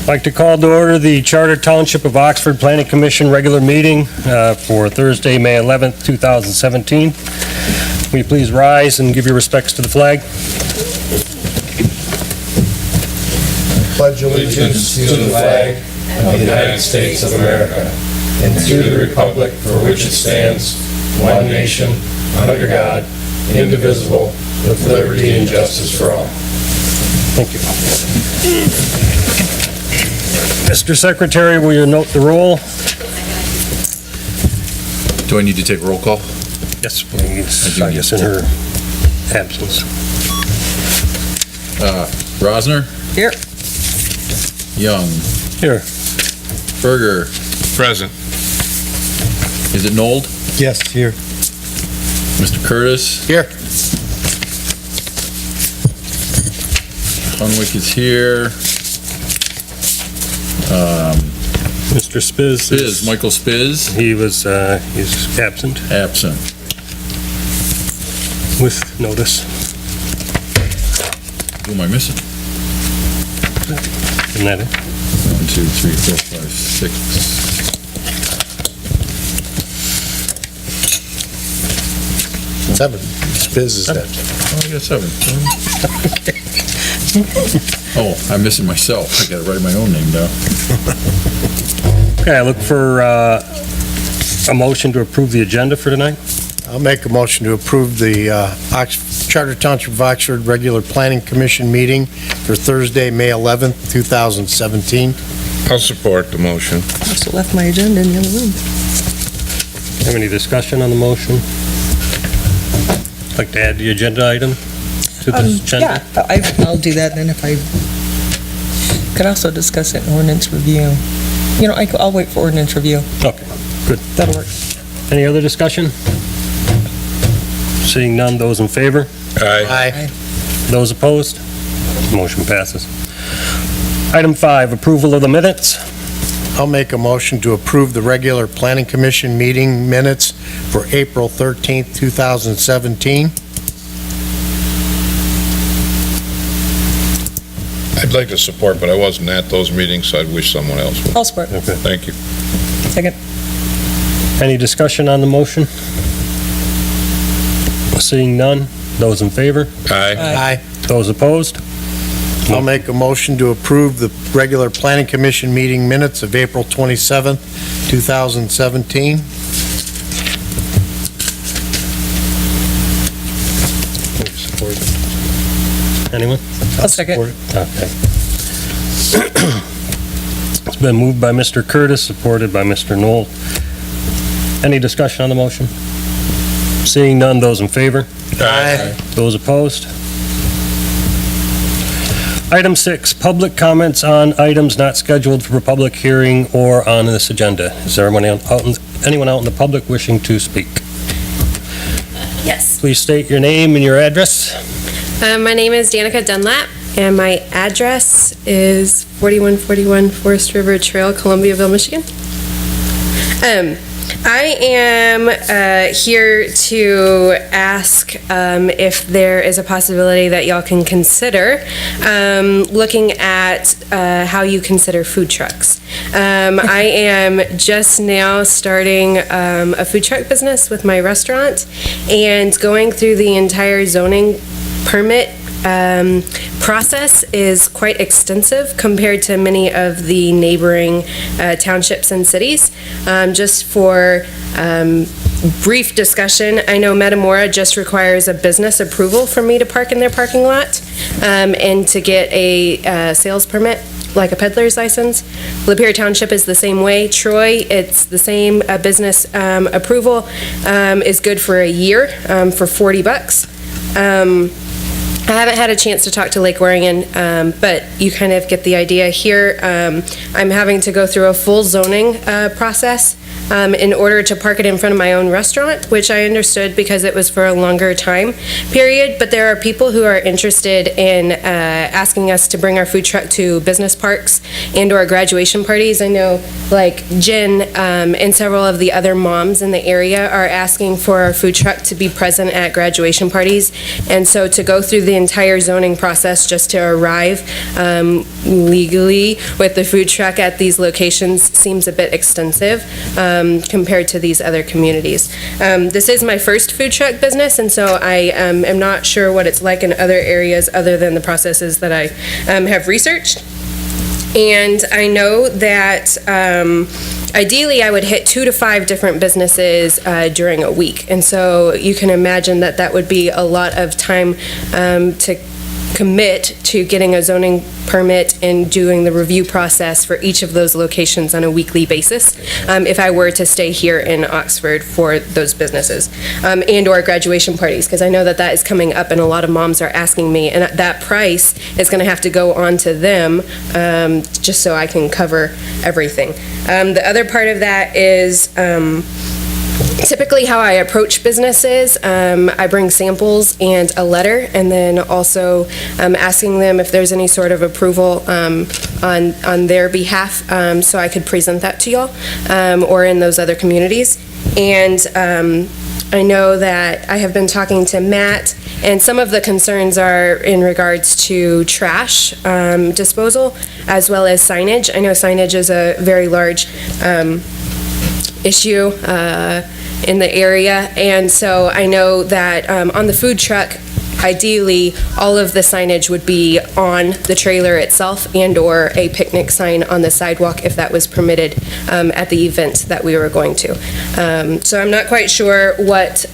I'd like to call to order the Charter Township of Oxford Planning Commission regular meeting for Thursday, May 11th, 2017. Will you please rise and give your respects to the flag? Pledge allegiance to the flag of the United States of America and to the republic for which it stands, one nation, under God, indivisible, with liberty and justice for all. Thank you. Mr. Secretary, will you note the roll? Do I need to take roll call? Yes, please. I I do guess need in to. her absence. Rosner? Here. Young? Here. Berger? Present. Is it Nold? Yes, here. Mr. Curtis? Here. Hunwick is here. Mr. Spiz. Spiz, Michael Spiz, He's absent absent. with notice. Who am I missing? Isn't that it? 1, 2, 3, 4, 5, 6. Seven. Spiz is that. Oh, I got 7. Oh, I'm missing myself. I gotta write my own name down. Okay, I look for a motion to approve the agenda for tonight. I'll make a motion to approve the Charter Township of Oxford Regular Planning Commission meeting for Thursday, May 11th, 2017. I'll support the motion. Also left my agenda in the other room. Have any discussion on the motion? Like to add the agenda item to the agenda? Yeah, I'll do that then if I could also discuss it in ordinance review. You know, I'll wait for ordinance review. Okay, good. That'll work. Any other discussion? Seeing none, those in favor? Aye. Those opposed? Motion passes. Item 5, approval of the minutes. I'll make a motion to approve the regular Planning Commission meeting minutes for April 13th, 2017. I'd like to support, but I wasn't at those meetings, so I'd wish someone else would. I'll support. Okay. Thank you. Second. Any discussion on the motion? Seeing none, those in favor? Aye. Aye. Those opposed? I'll make a motion to approve the regular Planning Commission meeting minutes of April 27th, 2017. Anyone? I'll second. Okay. It's been moved by Mr. Curtis, supported by Mr. Knoll. Any discussion on the motion? Seeing none, those in favor? Aye. Those opposed? Item 6, public comments on items not scheduled for public hearing or on this agenda. Is there anyone out in the public wishing to speak? Yes. Please state your name and your address. My name is Danica Dunlap, and my address is 4141 Forest River Trail, Columbiaville, Michigan. I am here to ask if there is a possibility that y'all can consider looking at how you consider food trucks. I am just now starting a food truck business with my restaurant and going through the entire zoning permit process is quite extensive compared to many of the neighboring townships and cities. Just for brief discussion, I know Metamora just requires a business approval for me to park in their parking lot and to get a sales permit, like a peddler's license. Lapeer Township is the same way. Troy, it's the same. Business approval is good for a year for $40. I haven't had a chance to talk to Lake Waringen, but you kind of get the idea here. I'm having to go through a full zoning process in order to park it in front of my own restaurant, which I understood because it was for a longer time period. But there are people who are interested in asking us to bring our food truck to business parks and/or graduation parties. I know, like Jen and several of the other moms in the area are asking for our food truck to be present at graduation parties. And so to go through the entire zoning process just to arrive legally with the food truck at these locations seems a bit extensive compared to these other communities. This is my first food truck business, and so I am not sure what it's like in other areas other than the processes that I have researched. And I know that ideally I would hit 2 to 5 different businesses during a week. And so you can imagine that that would be a lot of time to commit to getting a zoning permit and doing the review process for each of those locations on a weekly basis if I were to stay here in Oxford for those businesses and/or graduation parties, because I know that that is coming up and a lot of moms are asking me, and that price is going to have to go on to them just so I can cover everything. The other part of that is typically how I approach businesses. I bring samples and a letter, and then also asking them if there's any sort of approval on their behalf, so I could present that to y'all or in those other communities. And I know that I have been talking to Matt, and some of the concerns are in regards to trash disposal as well as signage. I know signage is a very large issue in the area, and so I know that on the food truck, ideally, all of the signage would be on the trailer itself and/or a picnic sign on the sidewalk if that was permitted at the event that we were going to. So I'm not quite sure what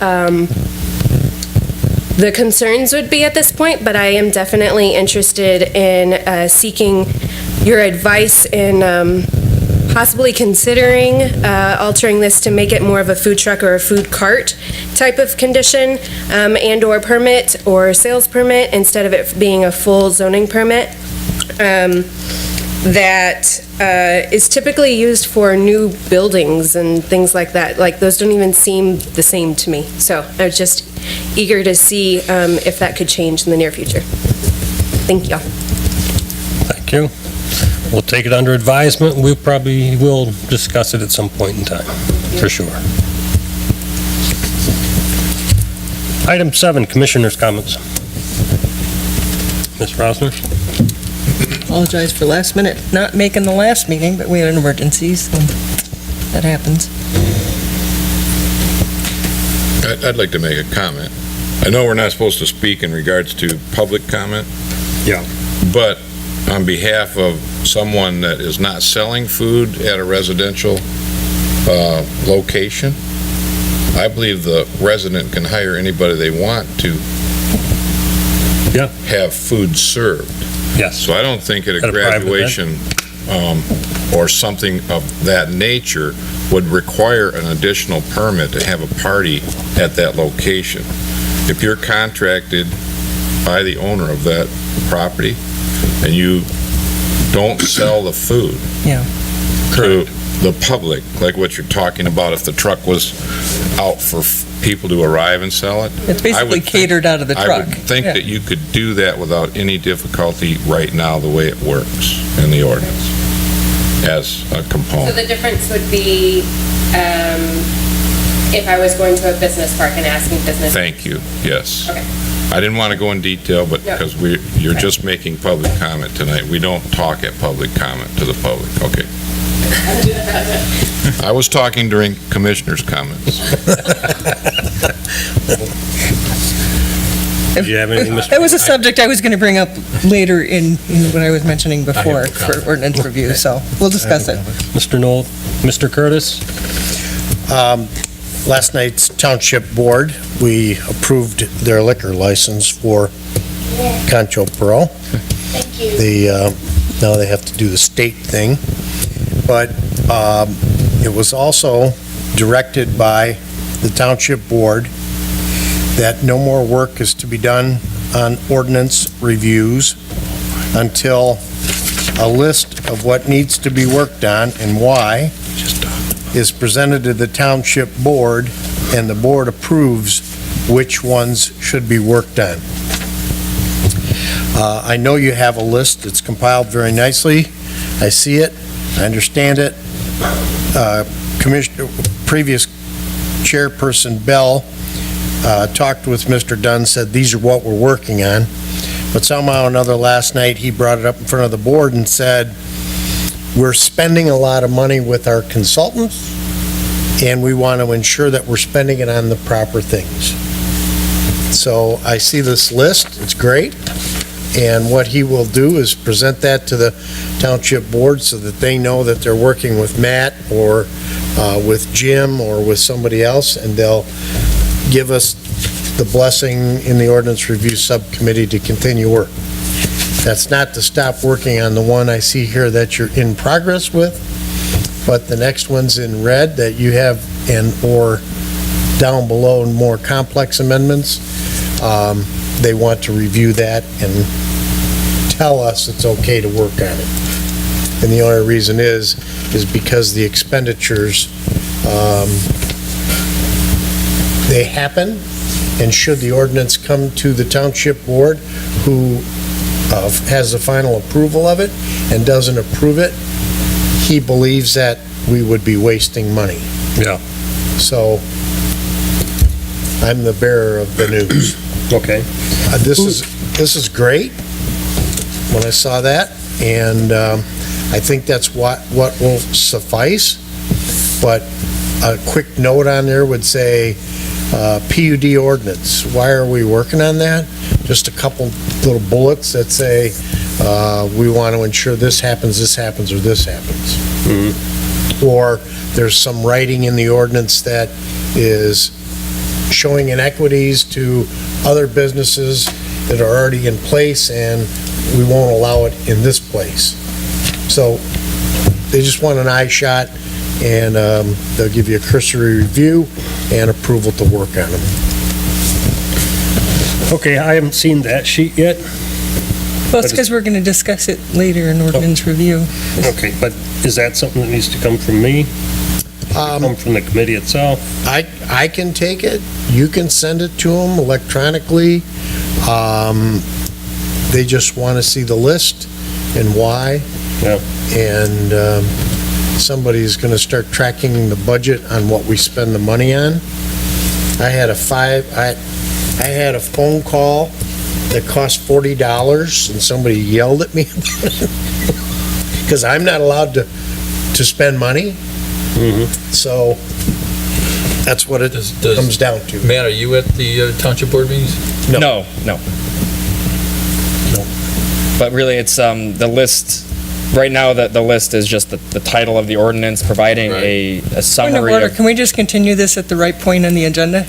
the concerns would be at this point, but I am definitely interested in seeking your advice in possibly considering altering this to make it more of a food truck or a food cart type of condition and/or permit or sales permit instead of it being a full zoning permit that is typically used for new buildings and things like that. Like, those don't even seem the same to me. So I was just eager to see if that could change in the near future. Thank you. Thank you. We'll take it under advisement. We probably will discuss it at some point in time, for sure. Item 7, Commissioners' comments. Ms. Rosner? Apologize for last minute not making the last meeting, but we had an emergency, so that happens. I'd like to make a comment. I know we're not supposed to speak in regards to public comment. Yeah. But on behalf of someone that is not selling food at a residential location, I believe the resident can hire anybody they want to have food served. Yes. So I don't think at a graduation or something of that nature would require an additional permit to have a party at that location. If you're contracted by the owner of that property and you don't sell the food to the public, like what you're talking about, if the truck was out for people to arrive and sell it. It's basically catered out of the truck. I would think that you could do that without any difficulty right now, the way it works in the ordinance as a So component. the difference would be if I was going to a business park and asking business. Thank you, yes. Okay. I didn't want to go in detail, but No. because you're just making public comment tonight. We don't talk at public comment to the public, okay? I was talking during commissioners' comments. Do you have anything, Mr.? That was a subject I was going to bring up later in what I was mentioning before for ordinance review, so we'll discuss it. Mr. Knoll? Mr. Curtis? Last night's Township Board, we approved their liquor license for Concho Pro. Thank you. Now they have to do the state thing. But it was also directed by the Township Board that no more work is to be done on ordinance reviews until a list of what needs to be worked on and why is presented to the township board, and the board approves which ones should be worked on. I know you have a list. It's compiled very nicely. I see it. I understand it. Previous Chairperson Bell talked with Mr. Dunn, said these are what we're working on. But somehow or another last night, he brought it up in front of the board and said, we're spending a lot of money with our consultants, and we want to ensure that we're spending it on the proper things. So I see this list. It's great. And what he will do is present that to the township board so that they know that they're working with Matt or with Jim or with somebody else, and they'll give us the blessing in the ordinance review subcommittee to continue work. That's not to stop working on the one I see here that you're in progress with, but the next one's in red that you have, or down below, more complex amendments. They want to review that and tell us it's okay to work on it. And the only reason is because the expenditures, they happen, and should the ordinance come to the township board, who has the final approval of it and doesn't approve it, he believes that we would be wasting money. Yeah. So I'm the bearer of the news. Okay. This is great when I saw that, and I think that's what will suffice. But a quick note on there would say PUD ordinance. Why are we working on that? Just a couple little bullets that say we want to ensure this happens, or this happens. Mm-hmm. Or there's some writing in the ordinance that is showing inequities to other businesses that are already in place, and we won't allow it in this place. So they just want an eye shot, and they'll give you a cursory review and approval to work on them. Okay, I haven't seen that sheet yet. Well, it's because we're going to discuss it later in ordinance review. Okay, but is that something that needs to come from me? Come from the committee itself? I can take it. You can send it to them electronically. They just want to see the list and why. Yeah. And somebody's going to start tracking the budget on what we spend the money on. I had a phone call that cost $40, and somebody yelled at me because I'm not allowed to spend money. Mm-hmm. So that's what it comes down to. Matt, are you at the township board meetings? No. But really, it's the list, right now, the list is just the title of the ordinance, providing a Point of summary order, of... can we just continue this at the right point on the agenda?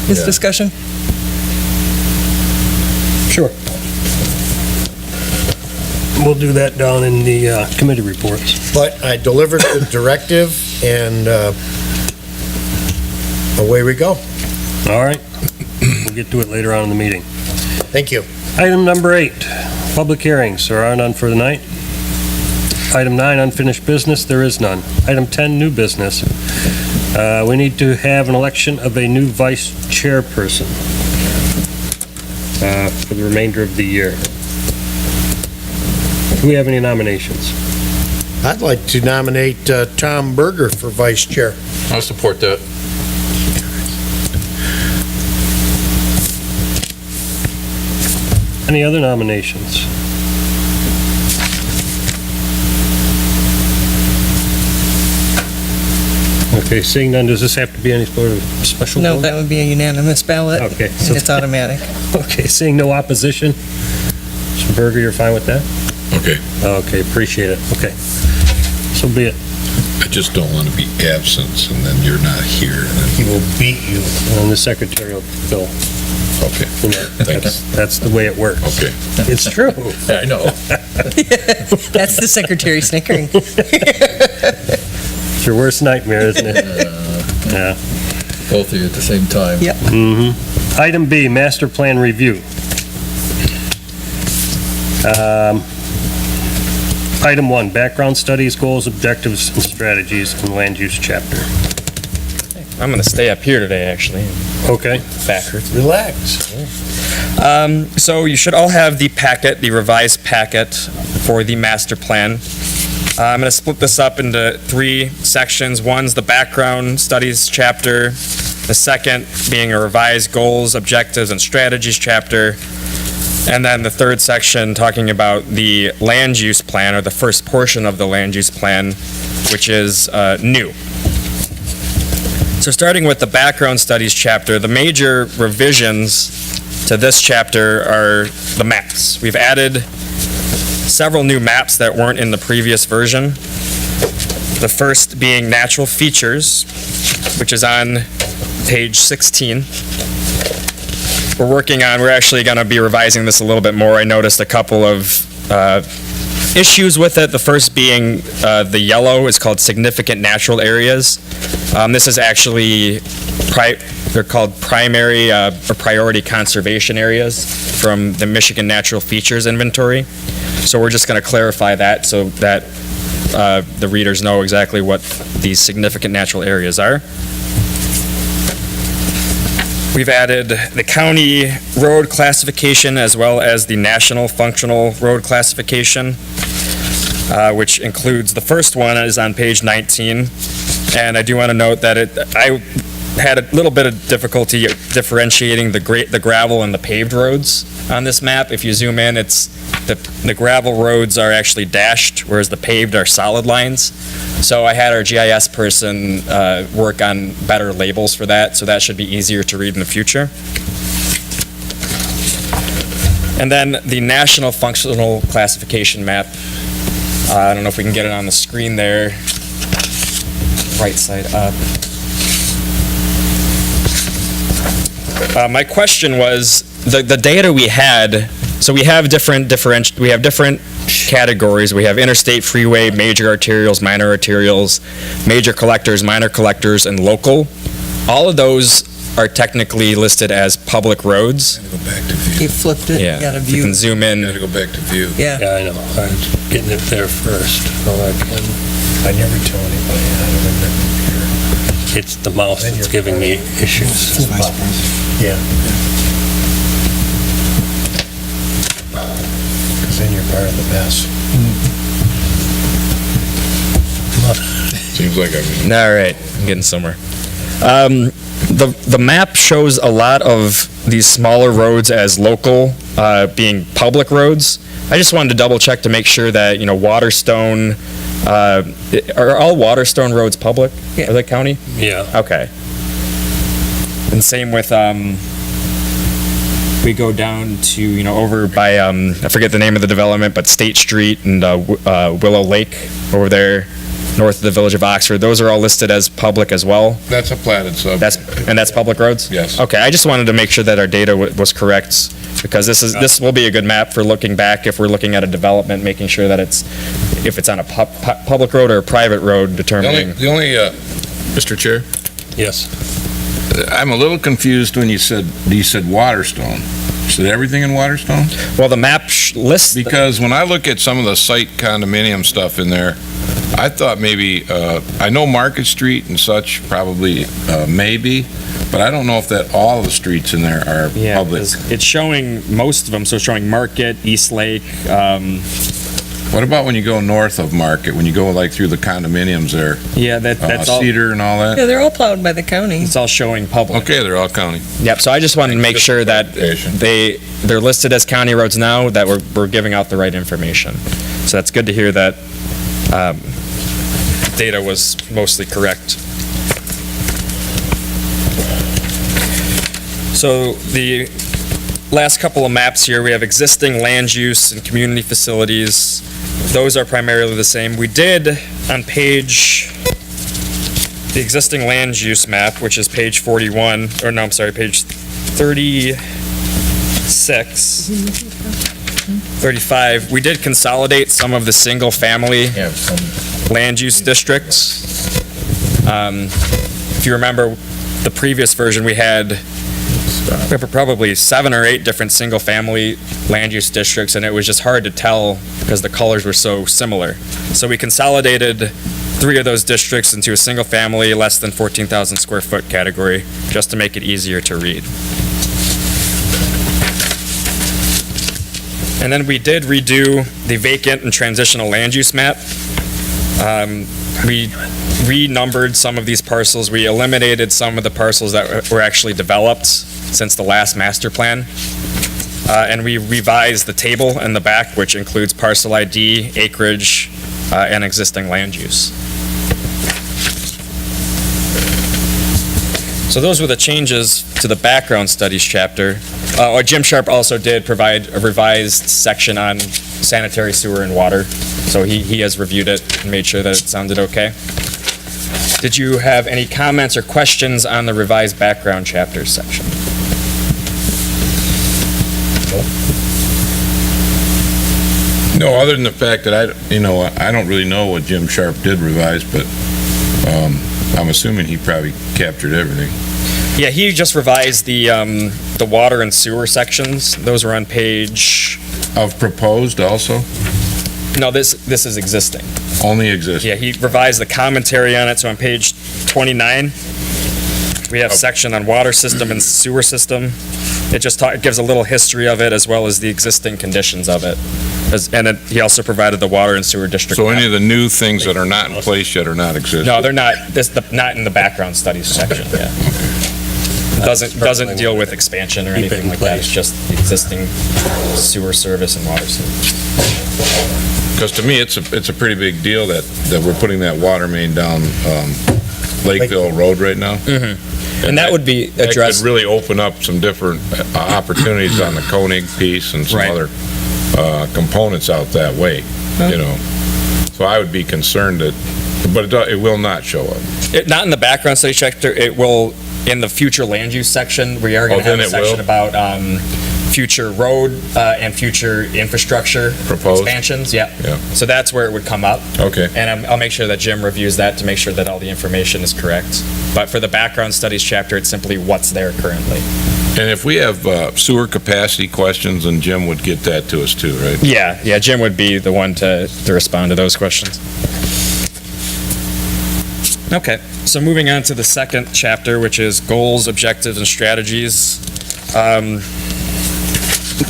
This Yeah. discussion? Sure. We'll do that down in the committee reports. But I delivered the directive, and away we go. All right. We'll get to it later on in the meeting. Thank you. Item number 8, public hearings. There are none for the night. Item 9, unfinished business. There is none. Item 10, new business. We need to have an election of a new vice chairperson for the remainder of the year. Do we have any nominations? I'd like to nominate Tom Berger for vice chair. I'll support that. Any other nominations? Okay, seeing none, does this have to be any sort of special No, vote? that would be a unanimous ballot. Okay, And so- it's automatic. Okay, seeing no opposition? Mr. Berger, you're fine with that? Okay, Okay, appreciate it. Okay. So be it. I just don't want to be absent and then you're not here. and then- He will beat you. And the secretary will fill. Okay, You know, thanks. That's the way it works. Okay. It's true. Yeah, I know. That's the secretary snickering. It's your worst nightmare, isn't it? Yeah. Both of you at the same time. Yep. Mm-hmm. Item B, master plan review. Item 1, background studies, goals, objectives, and strategies in land use chapter. I'm gonna stay up here today, actually. Okay. Backwards. Relax. So you should all have the packet, the revised packet for the master plan. I'm going to split this up into 3 sections. One's the background studies chapter, the second being a revised goals, objectives, and strategies chapter, and then the third section talking about the land use plan, or the first portion of the land use plan, which is new. So starting with the background studies chapter, the major revisions to this chapter are the maps. We've added several new maps that weren't in the previous version. The first being natural features, which is on page 16. We're actually going to be revising this a little bit more. I noticed a couple of issues with it. The first being the yellow is called significant natural areas. This is actually, they're called primary or priority conservation areas from the Michigan Natural Features Inventory. So we're just going to clarify that so that the readers know exactly what these significant natural areas are. We've added the county road classification as well as the national functional road classification, which includes, the first one is on page 19. And I do want to note that I had a little bit of difficulty differentiating the gravel and the paved roads on this map. If you zoom in, the gravel roads are actually dashed, whereas the paved are solid lines. So I had our GIS person work on better labels for that, so that should be easier to read in the future. And then the national functional classification map. I don't know if we can get it on the screen there. Right side up. My question was, the data we had, so we have different categories. We have interstate, freeway, major arterials, minor arterials, major collectors, minor collectors, and local. All of those are technically listed as public roads. Go back to view. You flipped it, you got a You view. can zoom in. Gotta go back to view. Yeah. Yeah, I know. I'm getting it there first. I never tell anybody how to run their computer. It's the mouse that's giving me issues. Yeah. Because then you're part of the mess. Seems like I'm All right, I'm getting somewhere. The map shows a lot of these smaller roads as local, being public roads. I just wanted to double check to make sure that, Waterstone, are all Waterstone roads public? Yeah. Are they county? Yeah. Okay. And same with, we go down to, over by, I forget the name of the development, but State Street and Willow Lake over there, north of the village of Oxford. Those are all listed as public as well. That's a platted subdivision. That's public roads? Yes. Okay, I just wanted to make sure that our data was correct, because this will be a good map for looking back if we're looking at a development, making sure that if it's on a public road or a private road, determining. Mr. Chair, Yes. I'm a little confused when you said Waterstone. You said everything in Waterstone? Well, the map lists. Because when I look at some of the site condominium stuff in there, I thought maybe, I know Market Street and such probably maybe, but I don't know if that all of the streets in there are Yeah, public. 'cause it's showing most of them, so it's showing Market, East Lake, What about when you go north of Market, when you go like through the condominiums there, that's all, Cedar and all that? Yeah, they're all plowed by the county. it's all showing public. Okay, they're all county. Yep, so I just wanted to make sure that they're listed as county roads now, that we're giving out the right information. So that's good to hear that data was mostly correct. So the last couple of maps here, we have existing land use and community facilities. Those are primarily the same. We did on the existing land use map, which is page 41, or no, I'm sorry, page 36, 35, we did consolidate some of the single-family land use districts. If you remember the previous version, we had We have probably 7 or 8 different single-family land use districts, and it was just hard to tell because the colors were so similar. So we consolidated 3 of those districts into a single-family, less than 14,000 square foot category, just to make it easier to read. And then we did redo the vacant and transitional land use map. We renumbered some of these parcels. We eliminated some of the parcels that were actually developed since the last master plan. And we revised the table in the back, which includes parcel ID, acreage, and existing land use. So those were the changes to the background studies chapter. Jim Sharp also did provide a revised section on sanitary sewer and water. So he has reviewed it and made sure that it sounded okay. Did you have any comments or questions on the revised background chapter section? No, other than the fact that I don't really know what Jim Sharp did revise, but I'm assuming he probably captured everything. Yeah, he just revised the water and sewer sections. Those were on page... Of proposed also? No, this is existing. Only existing? Yeah, he revised the commentary on it, so on page 29, we have a section on water system and sewer system. It just it gives a little history of it as well as the existing conditions of it. He also provided the water and sewer district. So any of the new things that are not in place yet are not existing? No, they're not. Not in the background studies section, yeah. It doesn't deal with expansion or anything like that. It's just the existing sewer service and water service. Because to me, it's a pretty big deal that we're putting that water main down Lakeville Road right now. Mm-hmm. And that would be addressed. That could really open up some different opportunities on the Koenig piece and some other components out that way, you know. So I would be concerned but it will not show up. Not in the background study chapter. It will in the future land use section. We are going to have a section about future road and future infrastructure proposed expansions. Yeah. So that's where it would come up. Okay. And I'll make sure that Jim reviews that to make sure that all the information is correct. But for the background studies chapter, it's simply what's there currently. And if we have sewer capacity questions, then Jim would get that to us too, right? Yeah, Jim would be the one to respond to those questions. Okay, so moving on to the second chapter, which is goals, objectives, and strategies.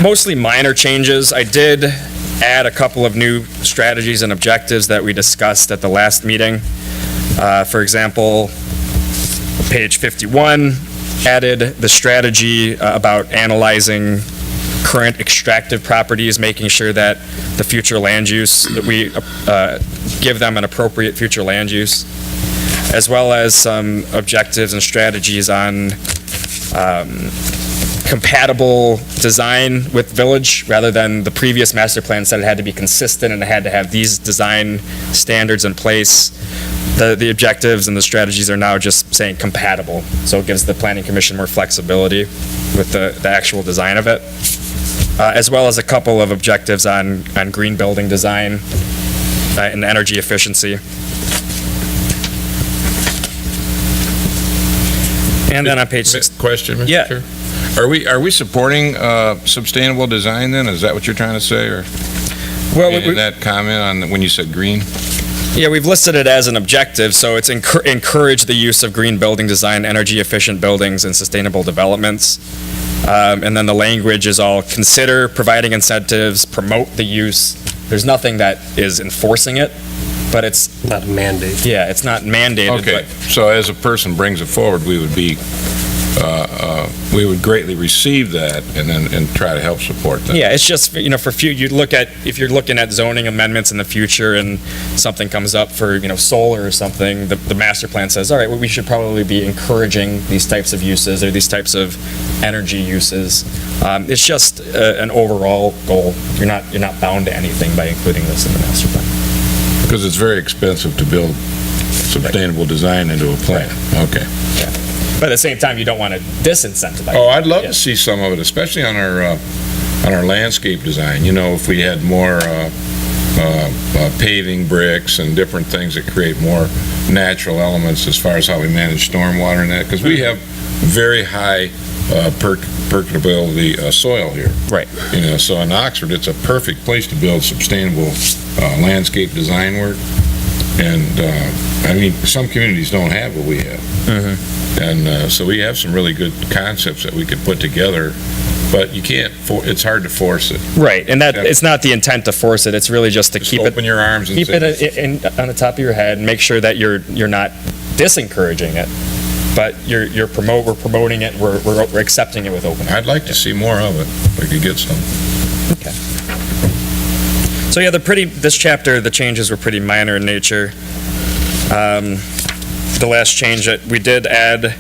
Mostly minor changes. I did add a couple of new strategies and objectives that we discussed at the last meeting. For example, page 51 added the strategy about analyzing current extractive properties, making sure that the future land use, that we give them an appropriate future land use, as well as some objectives and strategies on compatible design with village, rather than the previous master plan said it had to be consistent and it had to have these design standards in place. The objectives and the strategies are now just saying compatible, so it gives the planning commission more flexibility with the actual design of it, as well as a couple of objectives on green building design and energy efficiency. And then on page 6. Question, Mr. Yeah. Chair? Are we supporting sustainable design then? Is that what you're trying to say, or Well, in that comment on when you said green? Yeah, we've listed it as an objective, so it's encourage the use of green building design, energy efficient buildings, and sustainable developments. And then the language is all consider, providing incentives, promote the use. There's nothing that is enforcing it, but it's Not a mandate. yeah, it's not mandated. Okay, But so as a person brings it forward, we would greatly receive that and try to help support that. yeah, it's just, for if you're looking at zoning amendments in the future and something comes up for, solar or something, the master plan says, all right, well, we should probably be encouraging these types of uses or these types of energy uses. It's just an overall goal. You're not bound to anything by including this in the master plan. Because it's very expensive to build sustainable design into a plan. Okay. Yeah. But at the same time, you don't want to disincentivize. Oh, I'd love to see some of it, especially on our landscape design. If we had more paving bricks and different things that create more natural elements as far as how we manage stormwater and that, because we have very high percolability soil here. Right. You know, so in Oxford, it's a perfect place to build sustainable landscape design work. And, I mean, some communities don't have what we have. And so we have some really good concepts that we could put together, but you can't, it's hard to force it. Right, and that, it's not the intent to force it, it's really just to keep it, Open your arms and keep say, it on the top of your head and make sure that you're not disencouraging it, but we're promoting it, we're accepting it with open arms. I'd like to see more of it, if we could get some. Okay. So yeah, this chapter, the changes were pretty minor in nature. The last change that we did add,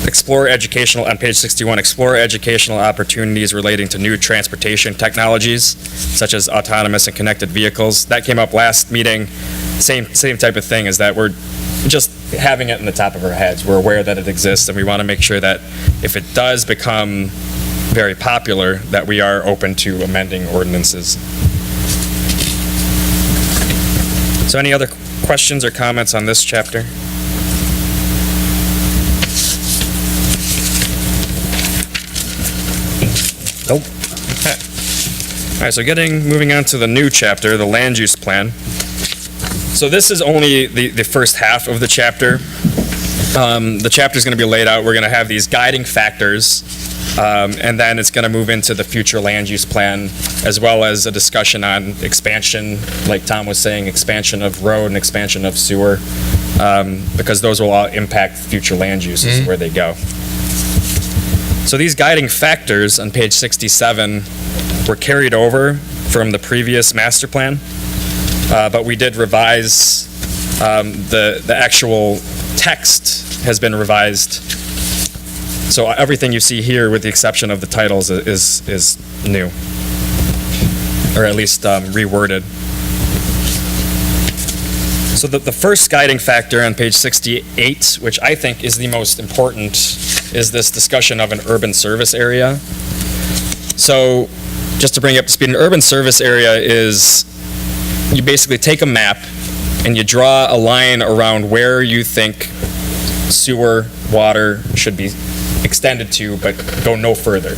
explore educational, on page 61, explore educational opportunities relating to new transportation technologies, such as autonomous and connected vehicles. That came up last meeting. Same type of thing, is that we're just having it in the top of our heads. We're aware that it exists, and we want to make sure that if it does become very popular, that we are open to amending ordinances. So any other questions or comments on this chapter? Nope. Okay. All right, so moving on to the new chapter, the land use plan. So this is only the first half of the chapter. The chapter's going to be laid out. We're going to have these guiding factors, and then it's going to move into the future land use plan, as well as a discussion on expansion, like Tom was saying, expansion of road and expansion of sewer, because those will all impact future land uses where they go. So these guiding factors on page 67 were carried over from the previous master plan, but we did revise, the actual text has been revised. So everything you see here, with the exception of the titles, is new, or at least reworded. So the first guiding factor on page 68, which I think is the most important, is this discussion of an urban service area. So just to bring you up to speed, an urban service area is, you basically take a map and you draw a line around where you think sewer, water should be extended to, but go no further.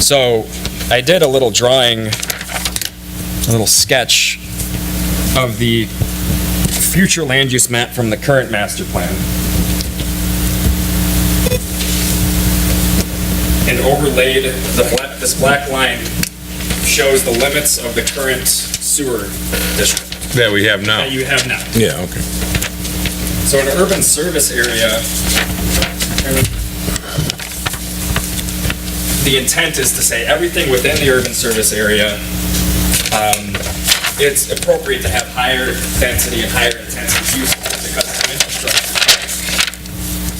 So I did a little drawing, a little sketch of the future land use map from the current master plan, and overlaid this black line shows the limits of the current sewer district That we have now. that you have now. Yeah, okay. So an urban service area, the intent is to say everything within the urban service area, it's appropriate to have higher density and higher intensity uses because of infrastructure.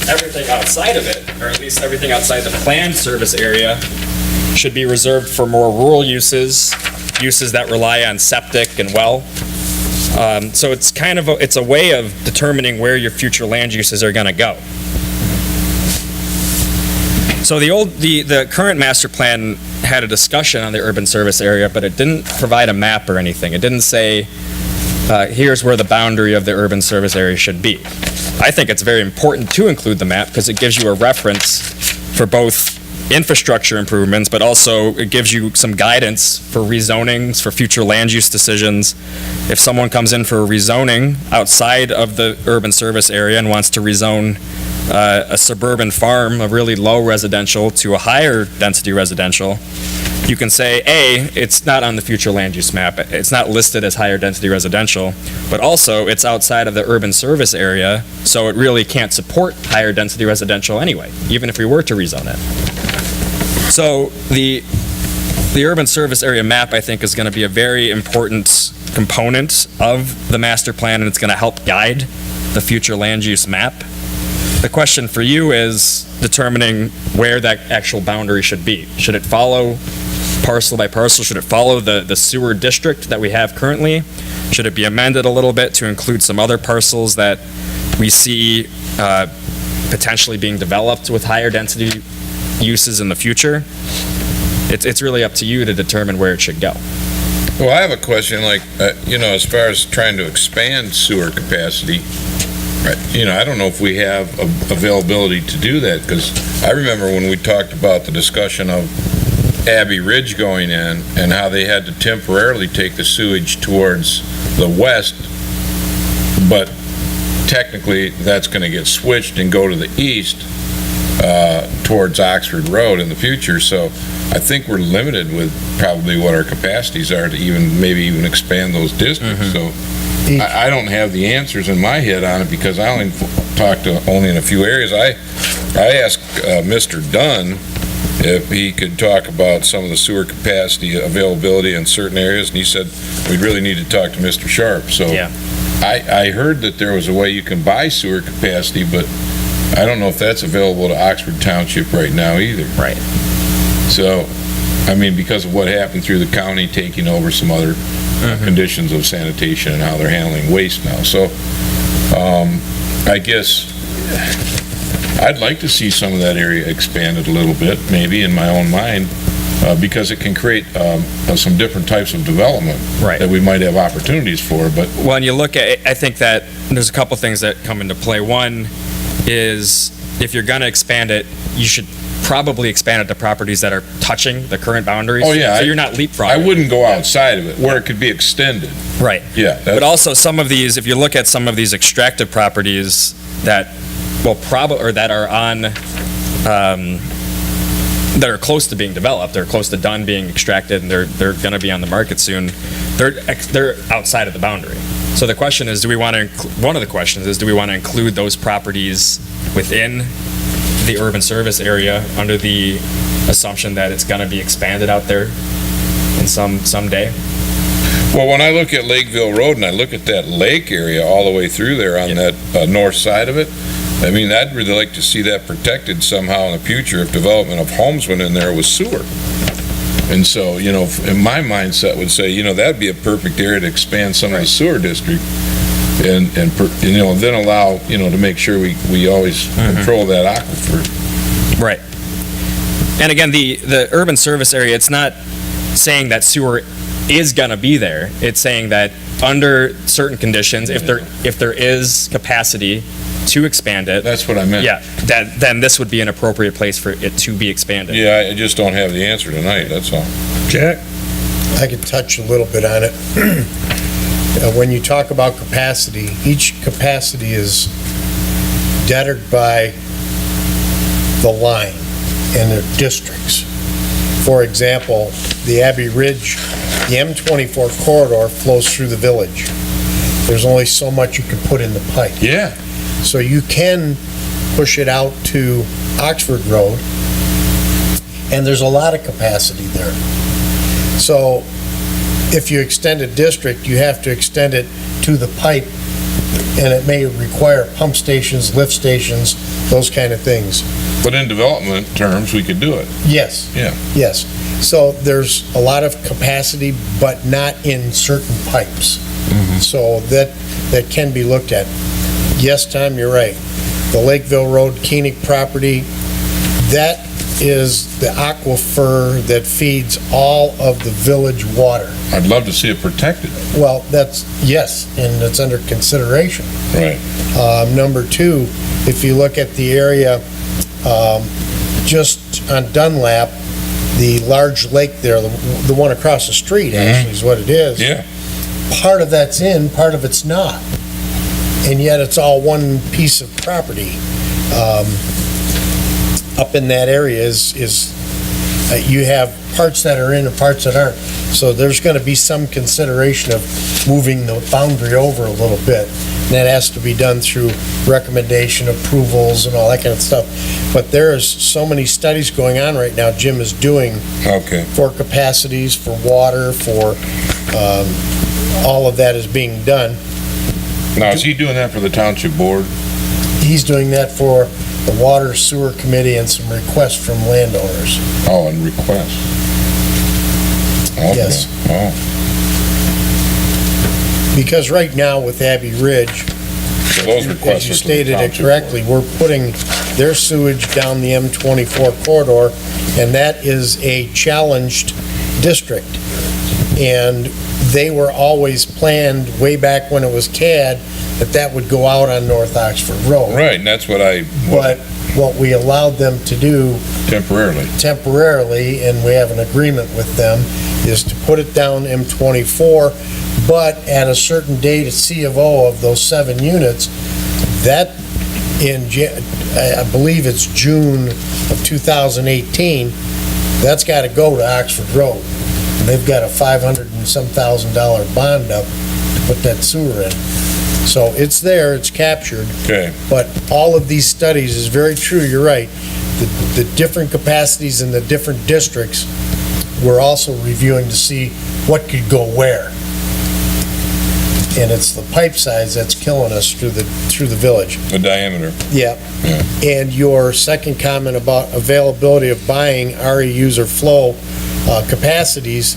Everything outside of it, or at least everything outside the planned service area, should be reserved for more rural uses that rely on septic and well. So it's kind of it's a way of determining where your future land uses are going to go. So the current master plan had a discussion on the urban service area, but it didn't provide a map or anything. It didn't say, here's where the boundary of the urban service area should be. I think it's very important to include the map because it gives you a reference for both infrastructure improvements, but also it gives you some guidance for rezonings, for future land use decisions. If someone comes in for a rezoning outside of the urban service area and wants to rezone a suburban farm, a really low residential, to a higher density residential, you can say, A, it's not on the future land use map, it's not listed as higher density residential, but also it's outside of the urban service area, so it really can't support higher density residential anyway, even if we were to rezone it. So the urban service area map, I think, is going to be a very important component of the master plan, and it's going to help guide the future land use map. The question for you is determining where that actual boundary should be. Should it follow parcel by parcel? Should it follow the sewer district that we have currently? Should it be amended a little bit to include some other parcels that we see potentially being developed with higher density uses in the future? It's really up to you to determine where it should go. Well, I have a question, like, as far as trying to expand sewer capacity, I don't know if we have availability to do that, because I remember when we talked about the discussion of Abbey Ridge going in and how they had to temporarily take the sewage towards the west, but technically that's going to get switched and go to the east towards Oxford Road in the future. So I think we're limited with probably what our capacities are to maybe even expand those districts. So I don't have the answers in my head on it, because I only talked to only in a few areas. I asked Mr. Dunn if he could talk about some of the sewer capacity availability in certain areas, and he said we'd really need to talk to Mr. Sharp. So Yeah. I heard that there was a way you can buy sewer capacity, but I don't know if that's available to Oxford Township right now either. Right. So, I mean, because of what happened through the county taking over some other conditions of sanitation and how they're handling waste now. So, I guess I'd like to see some of that area expanded a little bit, maybe in my own mind, because it can create some different types of development Right. that we might have opportunities for. But Well, and you look at, I think that there's a couple things that come into play. One is, if you're going to expand it, you should probably expand it to properties that are touching the current boundaries. Oh, yeah, So you're not leapfrogging. I wouldn't go outside of it, where it could be extended. Right. Yeah. But also some of these, if you look at some of these extractive properties that will or that are on, that are close to being developed, they're close to done being extracted, and they're going to be on the market soon, they're outside of the boundary. So the question is, one of the questions is, do we want to include those properties within the urban service area under the assumption that it's going to be expanded out there in someday? Well, when I look at Lakeville Road and I look at that lake area all the way through there on that north side of it, I mean, I'd really like to see that protected somehow in the future if development of homes went in there with sewer. And so, in my mindset would say, that'd be a perfect area to expand some of the sewer district and then allow, to make sure we always control that aquifer. Right. And again, the urban service area, it's not saying that sewer is going to be there. It's saying that under certain conditions, if there is capacity to expand it. That's what I meant. Yeah, then this would be an appropriate place for it to be expanded. Yeah, I just don't have the answer tonight, that's all. Jack? I could touch a little bit on it. When you talk about capacity, each capacity is dettered by the line and their districts. For example, the Abbey Ridge, the M24 corridor flows through the village. There's only so much you can put in the pipe. Yeah. So you can push it out to Oxford Road, and there's a lot of capacity there. So if you extend a district, you have to extend it to the pipe, and it may require pump stations, lift stations, those kind of things. But in development terms, we could do it. Yes. Yeah. Yes. So there's a lot of capacity, but not in certain pipes. So that can be looked at. Yes, Tom, you're right. The Lakeville Road, Koenig property, that is the aquifer that feeds all of the village water. I'd love to see it protected. Well, yes, and it's under consideration. Right. Number two, if you look at the area just on Dunlap, the large lake there, the one across the street actually is what it is. Yeah. Part of that's in, part of it's not. And yet it's all one piece of property. Up in that area is you have parts that are in and parts that aren't. So there's going to be some consideration of moving the boundary over a little bit. And that has to be done through recommendation, approvals, and all that kind of stuff. But there is so many studies going on right now Jim is doing Okay. for capacities, for water, for all of that is being done. Now, is he doing that for the township board? He's doing that for the Water Sewer Committee and some requests from landowners. Oh, and requests. Okay. Yes. Oh, Because right now with Abbey Ridge, so those requests as you are to the stated it township correctly, we're putting their sewage down the M24 corridor, and that is a challenged district. And they were always planned way back when it was CAD, that would go out on North Oxford Road. Right, and that's what But what we allowed them to do temporarily, and we have an agreement with them, is to put it down M24, but at a certain date, a C of O of those 7 units, that I believe it's June of 2018, that's got to go to Oxford Road. And they've got a $500 and some thousand bond up to put that sewer in. So it's there, it's captured. Okay. But all of these studies is very true, you're right. The different capacities in the different districts, we're also reviewing to see what could go where. And it's the pipe size that's killing us through the village. The diameter. Yeah. And your second comment about availability of buying REUs or flow capacities,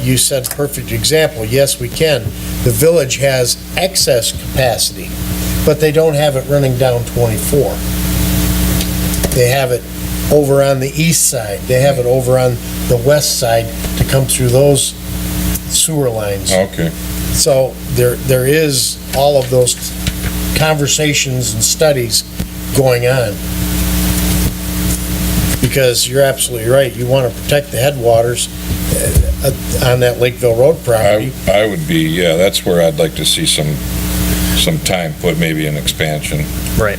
you said perfect example. Yes, we can. The village has excess capacity, but they don't have it running down 24. They have it over on the east side. They have it over on the west side to come through those sewer lines. Okay. So there is all of those conversations and studies going on. Because you're absolutely right, you want to protect the headwaters on that Lakeville Road property. I would be, yeah, that's where I'd like to see some time put, maybe an expansion. Right.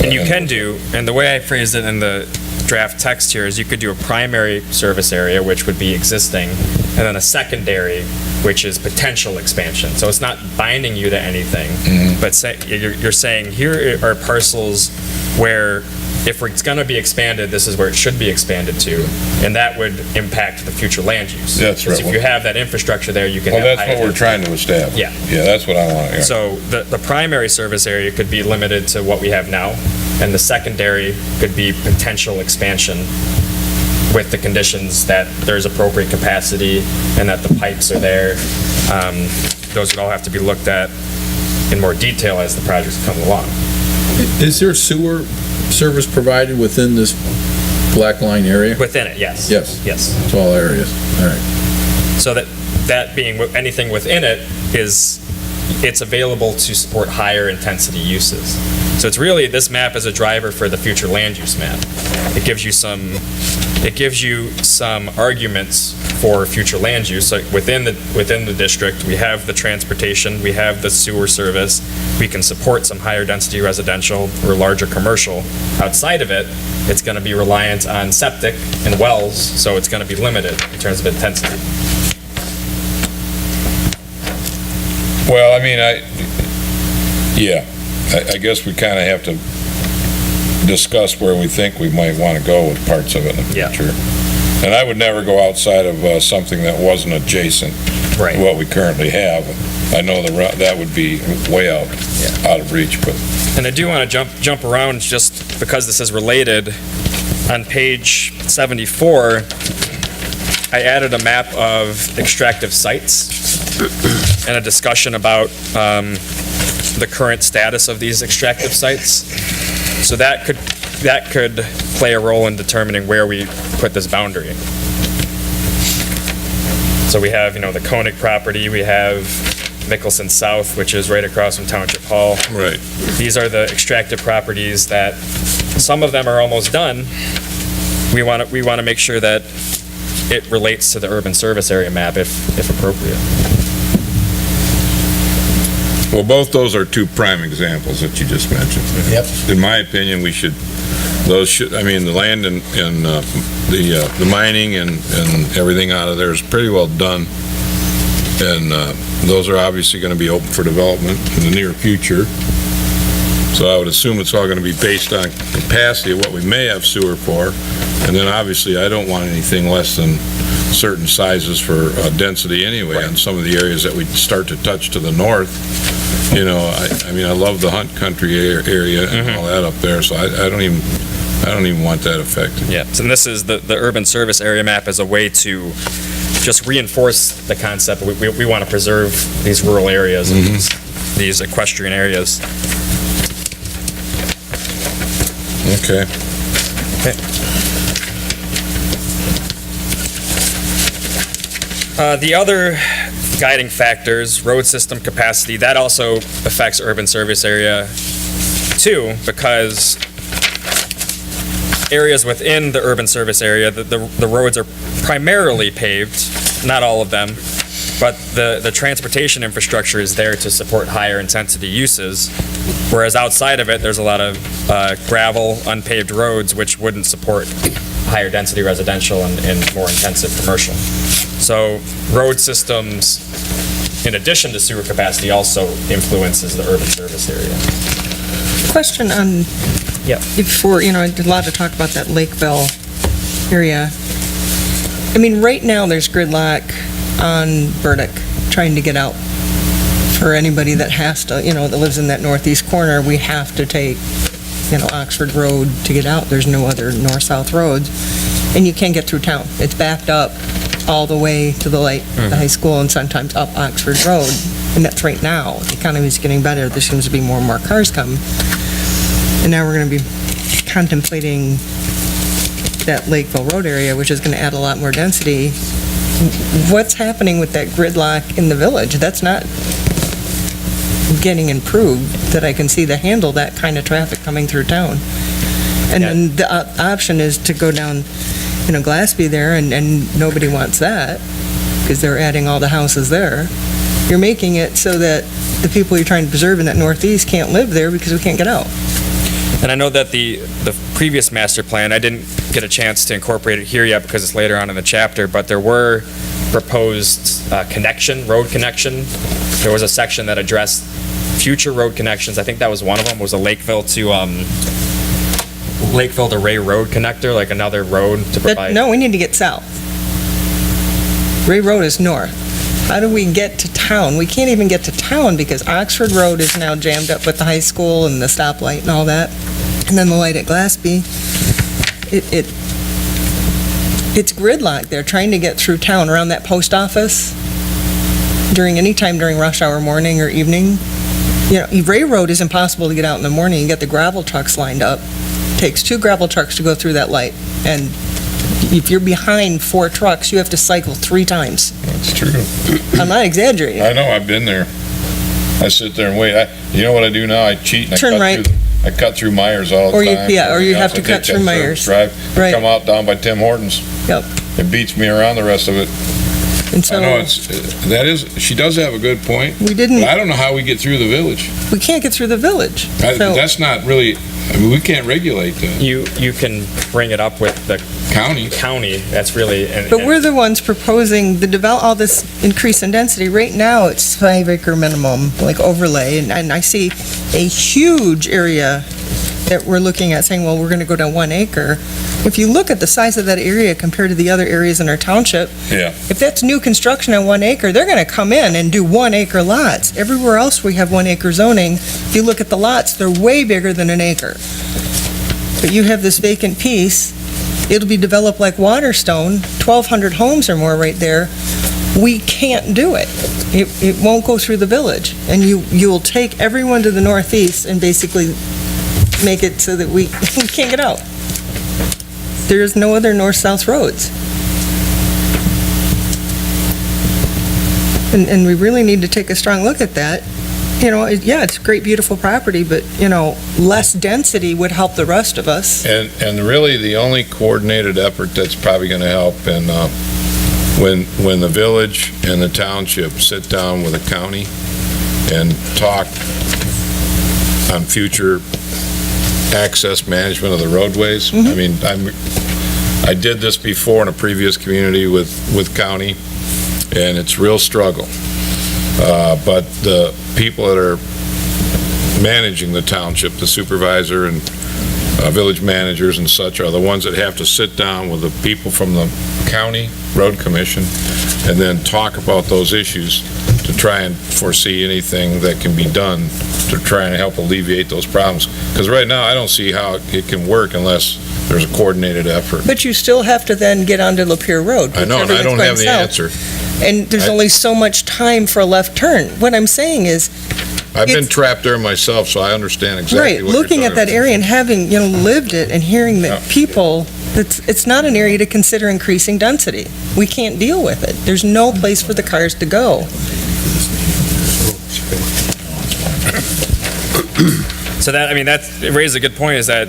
And you can do, and the way I phrased it in the draft text here is you could do a primary service area, which would be existing, and then a secondary, which is potential expansion. So it's not binding you to anything, but you're saying here are parcels where if it's going to be expanded, this is where it should be expanded to, and that would impact the future land use. That's right. Because if you have that infrastructure there, you can Well, have that's what we're trying to establish. Yeah. Yeah, that's what I want to hear. So the primary service area could be limited to what we have now, and the secondary could be potential expansion with the conditions that there's appropriate capacity and that the pipes are there. Those would all have to be looked at in more detail as the projects come along. Is there sewer service provided within this black line area? Within it, yes. Yes. Yes. It's all areas, all right. So that being, anything within it it's available to support higher intensity uses. So it's really, this map is a driver for the future land use map. It gives you some arguments for future land use. Like within the district, we have the transportation, we have the sewer service, we can support some higher density residential or larger commercial. Outside of it, it's going to be reliant on septic and wells, so it's going to be limited in terms of intensity. Well, I mean, I guess we kind of have to discuss where we think we might want to go with parts of it in the future. And I would never go outside of something that wasn't adjacent to what we currently have. I know that would be way out of reach, but. And I do want to jump around just because this is related. On page 74, I added a map of extractive sites and a discussion about the current status of these extractive sites. So that could play a role in determining where we put this boundary. So we have, the Koenig property, we have Mickelson South, which is right across from Township Hall. Right. These are the extractive properties that, some of them are almost done. We want to make sure that it relates to the urban service area map if appropriate. Well, both those are two prime examples that you just mentioned. Yep. In my opinion, the land and the mining and everything out of there is pretty well done. And those are obviously going to be open for development in the near future. So I would assume it's all going to be based on capacity of what we may have sewer for. And then obviously I don't want anything less than certain sizes for density anyway on some of the areas that we start to touch to the north. I love the Hunt Country area and all that up there, so I don't even want that affected. Yeah, so this is the urban service area map as a way to just reinforce the concept. We want to preserve these rural areas and these equestrian areas. Okay. The other guiding factors, road system capacity, that also affects urban service area too, because areas within the urban service area, the roads are primarily paved, not all of them, but the transportation infrastructure is there to support higher intensity uses, whereas outside of it, there's a lot of gravel, unpaved roads, which wouldn't support higher density residential and more intensive commercial. So road systems, in addition to sewer capacity, also influences the urban service area. Question on, Yep. before, I did a lot of talk about that Lakeville area. I mean, right now, there's gridlock on Burdick, trying to get out. For anybody that has to, that lives in that northeast corner, we have to take, Oxford Road to get out. There's no other north-south roads, and you can't get through town. It's backed up all the way to the light, the high school, and sometimes up Oxford Road, and that's right now. The economy is getting better. There seems to be more and more cars come. And now we're going to be contemplating that Lakeville Road area, which is going to add a lot more density. What's happening with that gridlock in the village? That's not getting improved, that I can see to handle that kind of traffic coming through town. And then the option is to go down, Glassby there, and nobody wants that, because they're adding all the houses there. You're making it so that the people you're trying to preserve in that northeast can't live there because we can't get out. And I know that the previous master plan, I didn't get a chance to incorporate it here yet because it's later on in the chapter, but there were proposed road connection. There was a section that addressed future road connections. I think that was one of them, was a Lakeville to Ray Road connector, like another road to provide. No, we need to get south. Ray Road is north. How do we get to town? We can't even get to town because Oxford Road is now jammed up with the high school and the stoplight and all that. And then the light at Glassby. It's gridlock. They're trying to get through town around that post office any time during rush hour, morning or evening. Ray Road is impossible to get out in the morning. You get the gravel trucks lined up. It takes 2 gravel trucks to go through that light. And if you're behind 4 trucks, you have to cycle 3 times. That's true. I'm not exaggerating. I know, I've been there. I sit there and wait. You know what I do now? I cheat and Turn right. I cut through Myers all the time. Or you have to cut through Myers. Drive, Right. come out down by Tim Hortons. Yep. It beats me around the rest of it. And so I know she does have a good point. we didn't, But I don't know how we get through the village. we can't get through the village. So That's not really, we can't regulate that. You can bring it up with the County. that's really. But we're the ones proposing all this increase in density. Right now, it's 5-acre minimum, like overlay, and I see a huge area that we're looking at saying, well, we're going to go to 1 acre. If you look at the size of that area compared to the other areas in our township, Yeah. if that's new construction on 1 acre, they're going to come in and do 1 acre lots. Everywhere else we have 1 acre zoning. If you look at the lots, they're way bigger than 1 acre. But you have this vacant piece. It'll be developed like Waterstone, 1,200 homes or more right there. We can't do it. It won't go through the village. And you'll take everyone to the northeast and basically make it so that we can't get out. There's no other north-south roads. And we really need to take a strong look at that. It's great, beautiful property, but, less density would help the rest of us. And really, the only coordinated effort that's probably going to help, and when the village and the township sit down with the county and talk on future access management of the roadways. Mm-hmm. I mean, I did this before in a previous community with county, and it's real struggle. But the people that are managing the township, the supervisor and village managers and such, are the ones that have to sit down with the people from the county road commission and then talk about those issues to try and foresee anything that can be done to try and help alleviate those problems. Because right now, I don't see how it can work unless there's a coordinated effort. But you still have to then get onto Lapeer Road. I know, and I don't have the answer. And there's only so much time for a left turn. What I'm saying is, I've been trapped there myself, so I understand exactly what you're talking looking at that about. area and having, lived it and hearing that people It's not an area to consider increasing density. We can't deal with it. There's no place for the cars to go. So that, I mean, it raises a good point, is that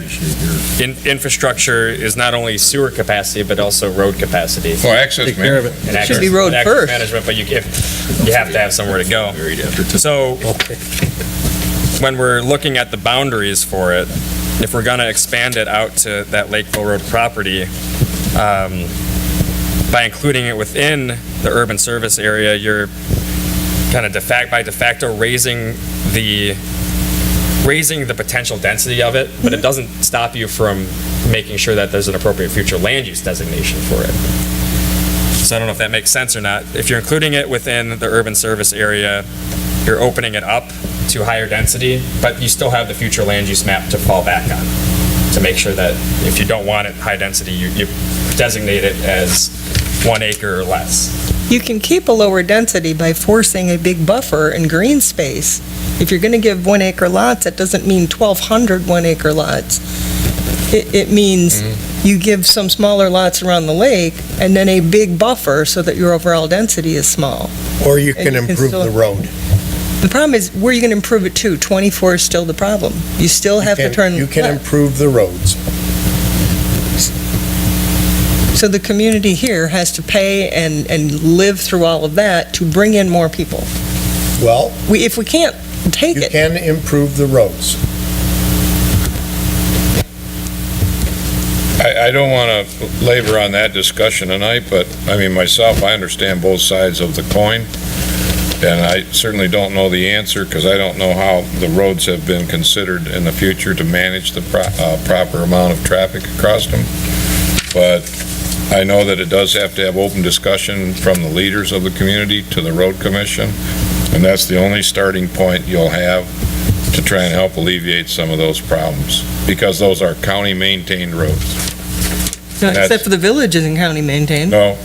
infrastructure is not only sewer capacity, but also road capacity. Well, access Take care of management. it. And Should be road access first. management, but you have to have somewhere to go. So when we're looking at the boundaries for it, if we're gonna expand it out to that Lakeville Road property, by including it within the urban service area, you're kind of by de facto raising the potential density of it, but it doesn't stop you from making sure that there's an appropriate future land use designation for it. So I don't know if that makes sense or not. If you're including it within the urban service area, you're opening it up to higher density, but you still have the future land use map to fall back on, to make sure that if you don't want it high density, you designate it as 1 acre or less. You can keep a lower density by forcing a big buffer and green space. If you're going to give 1 acre lots, that doesn't mean 1,200 1 acre lots. It means you give some smaller lots around the lake and then a big buffer so that your overall density is small. Or you And can you can improve still- the road. The problem is, where are you going to improve it to? 24 is still the problem. You still have to turn You can left. improve the roads. So the community here has to pay and live through all of that to bring in more people. Well, If we can't take you it, can improve the roads. I don't want to labor on that discussion tonight, but, I mean, myself, I understand both sides of the coin, and I certainly don't know the answer, because I don't know how the roads have been considered in the future to manage the proper amount of traffic across them. But I know that it does have to have open discussion from the leaders of the community to the road commission, and that's the only starting point you'll have to try and help alleviate some of those problems, because those are county-maintained roads. no, that's- except for the village isn't county maintained. No,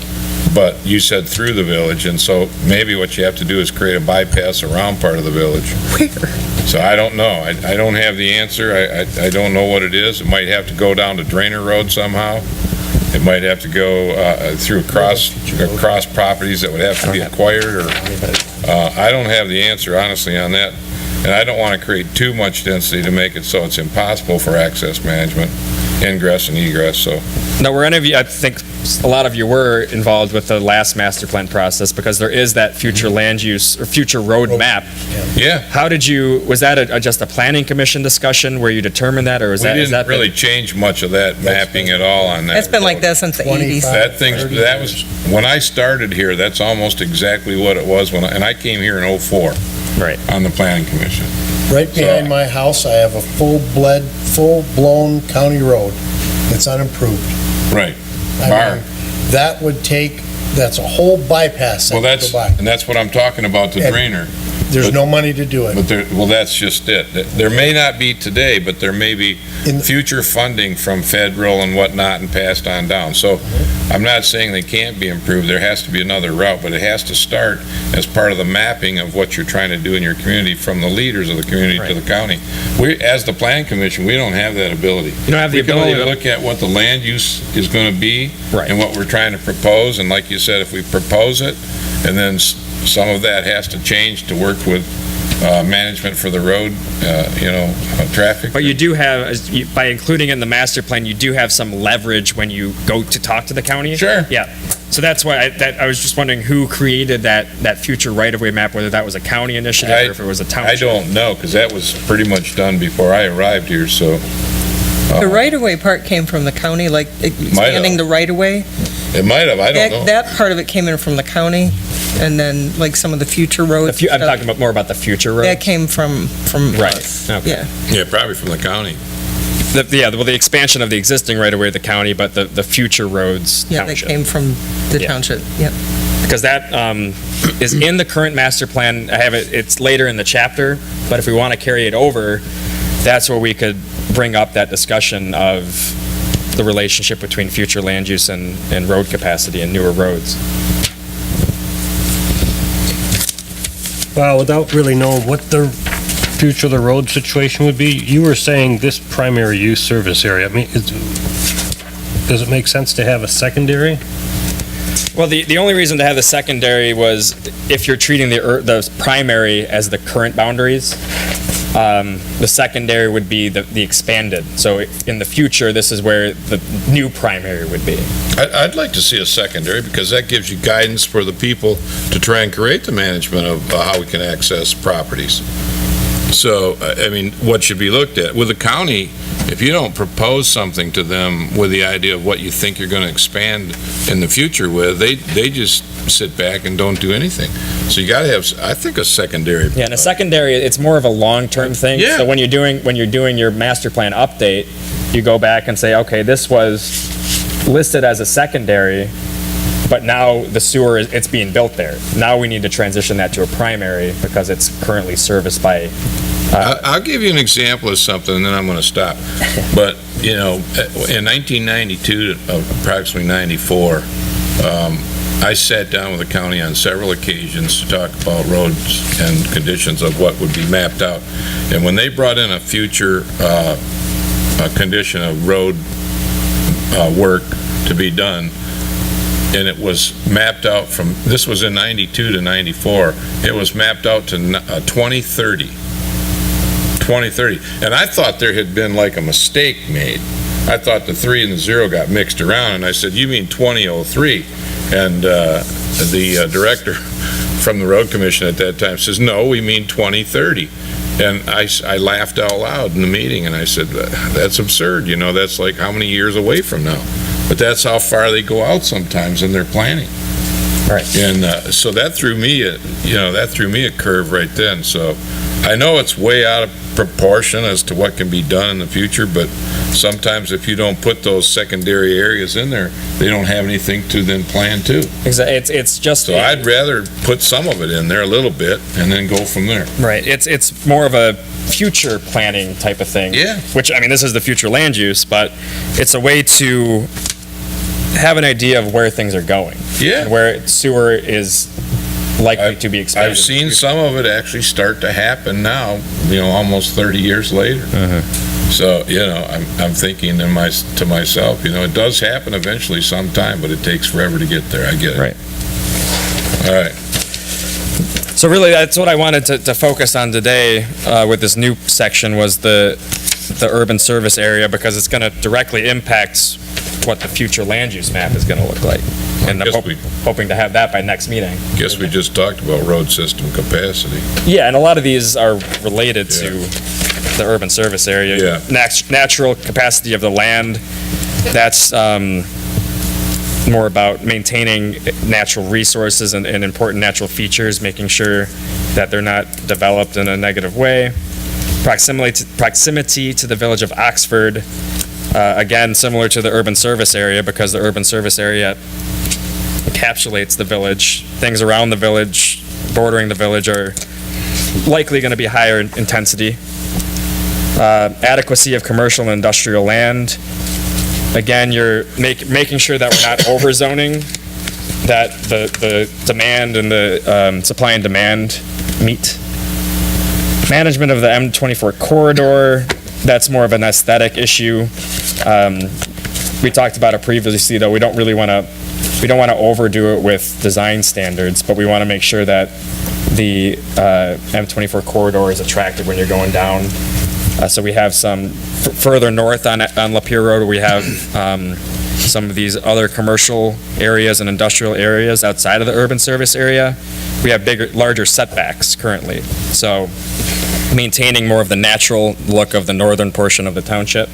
but you said through the village, and so maybe what you have to do is create a bypass around part of the village. Where? So I don't know. I don't have the answer. I don't know what it is. It might have to go down to Drainer Road somehow. It might have to go through across properties that would have to be acquired, or, I don't have the answer, honestly, on that. And I don't want to create too much density to make it so it's impossible for access management, ingress and egress, so. Now, were any of you, I think a lot of you were involved with the last master plan process, because there is that future land use or future road map. Yeah, How did was that just a planning commission discussion where you determined that, or we is that? didn't really change much of that mapping at all on that. That's been like that since the 80s. That was, when I started here, that's almost exactly what it was and I came here in '04. Right. On the planning commission. Right behind my house, I have a full-blown county road. It's unimproved. Right. I Bar. mean, that would take, that's a whole bypass that Well, would go by. and that's what I'm talking about, the And- drainer. There's no money to do it. But that's just it. There may not be today, but there may be In- future funding from federal and whatnot and passed on down. So I'm not saying they can't be improved. There has to be another route, but it has to start as part of the mapping of what you're trying to do in your community from the leaders of the community to the county. We, as the plan commission, we don't have that ability. You don't have the We can ability only to. look at what the land use is going to be Right. and what we're trying to propose. And like you said, if we propose it, and then some of that has to change to work with management for the road, traffic. But you do have, by including it in the master plan, you do have some leverage when you go to talk to the county. Sure. Yeah. So that's why I was just wondering who created that future right-of-way map, whether that was a county initiative or if it was a I township. don't know, because that was pretty much done before I arrived here, so. The right-of-way part came from the county, like expanding the right-of-way. It might have, I don't know. That part of it came in from the county, and then like some of the future roads. I'm talking more about the future road. That came from Right. us. Okay. Yeah. Yeah, probably from the county. The expansion of the existing right-of-way of the county, but the future roads Yeah, that township. came from the Yeah. township, yep. Because that is in the current master plan. I have it, it's later in the chapter, but if we want to carry it over, that's where we could bring up that discussion of the relationship between future land use and road capacity and newer roads. Well, without really knowing what the future of the road situation would be, you were saying this primary use service area, I mean, does it make sense to have a secondary? Well, the only reason to have the secondary was if you're treating the primary as the current boundaries, the secondary would be the expanded. So in the future, this is where the new primary would be. I'd like to see a secondary because that gives you guidance for the people to try and create the management of how we can access properties. So, I mean, what should be looked at? With the county, if you don't propose something to them with the idea of what you think you're going to expand in the future with, they just sit back and don't do anything. So you got to have, I think, a secondary. Yeah, and a secondary, it's more of a long-term thing. Yeah. So when you're doing your master plan update, you go back and say, okay, this was listed as a secondary, but now the sewer, it's being built there. Now we need to transition that to a primary because it's currently serviced by. I'll give you an example of something, and then I'm going to stop. But, you know, in 1992 to approximately 94, I sat down with the county on several occasions to talk about roads and conditions of what would be mapped out. And when they brought in a future condition of road work to be done, and it was mapped out from, this was in 92 to 94, it was mapped out to 2030. 2030. And I thought there had been like a mistake made. I thought the 3 and the 0 got mixed around, and I said, you mean 2003? And the director from the road commission at that time says, no, we mean 2030. And I laughed out loud in the meeting, and I said, that's absurd, you know, that's like how many years away from now? But that's how far they go out sometimes in their planning. Right. And so that threw me a curve right then. So I know it's way out of proportion as to what can be done in the future, but sometimes if you don't put those secondary areas in there, they don't have anything to then plan to. Exactly. It's just. So I'd rather put some of it in there a little bit and then go from there. Right. It's more of a future planning type of thing. Yeah. Which, I mean, this is the future land use, but it's a way to have an idea of where things are going. Yeah. And where sewer is likely to be expanded. I've seen some of it actually start to happen now, you know, almost 30 years later. So, you know, I'm thinking to myself, you know, it does happen eventually sometime, but it takes forever to get there. I get it. Right. All right. So really, that's what I wanted to focus on today with this new section was the urban service area, because it's going to directly impact what the future land use map is going to look like. And I'm hoping to have that by next meeting. Guess we just talked about road system capacity. Yeah, and a lot of these are related to the urban service area. Yeah. Natural capacity of the land, that's more about maintaining natural resources and important natural features, making sure that they're not developed in a negative way. Proximity to the village of Oxford, again, similar to the urban service area, because the urban service area encapsulates the village. Things around the village, bordering the village, are likely going to be higher in intensity. Adequacy of commercial and industrial land. Again, you're making sure that we're not overzoning, that the demand and the supply and demand meet. Management of the M24 corridor, that's more of an aesthetic issue. We talked about it previously, though. We don't want to overdo it with design standards, but we want to make sure that the M24 corridor is attractive when you're going down. So we have some further north on Lapeer Road, we have some of these other commercial areas and industrial areas outside of the urban service area. We have larger setbacks currently. So maintaining more of the natural look of the northern portion of the township.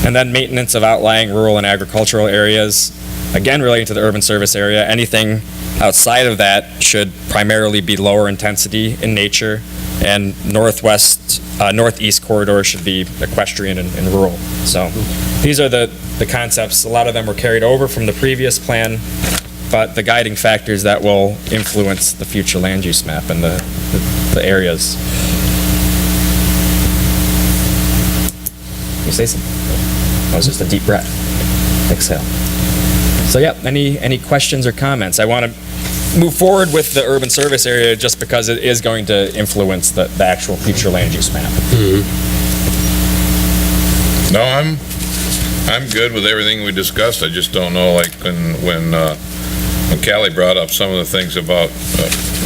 And then maintenance of outlying rural and agricultural areas, again relating to the urban service area. Anything outside of that should primarily be lower intensity in nature, and northeast corridor should be equestrian and rural. So these are the concepts. A lot of them were carried over from the previous plan, but the guiding factors that will influence the future land use map and the areas. You say something? That was just a deep breath. Exhale. So yeah, any questions or comments? I want to move forward with the urban service area just because it is going to influence the actual future land use map. No, I'm good with everything we discussed. I just don't know, like, when Callie brought up some of the things about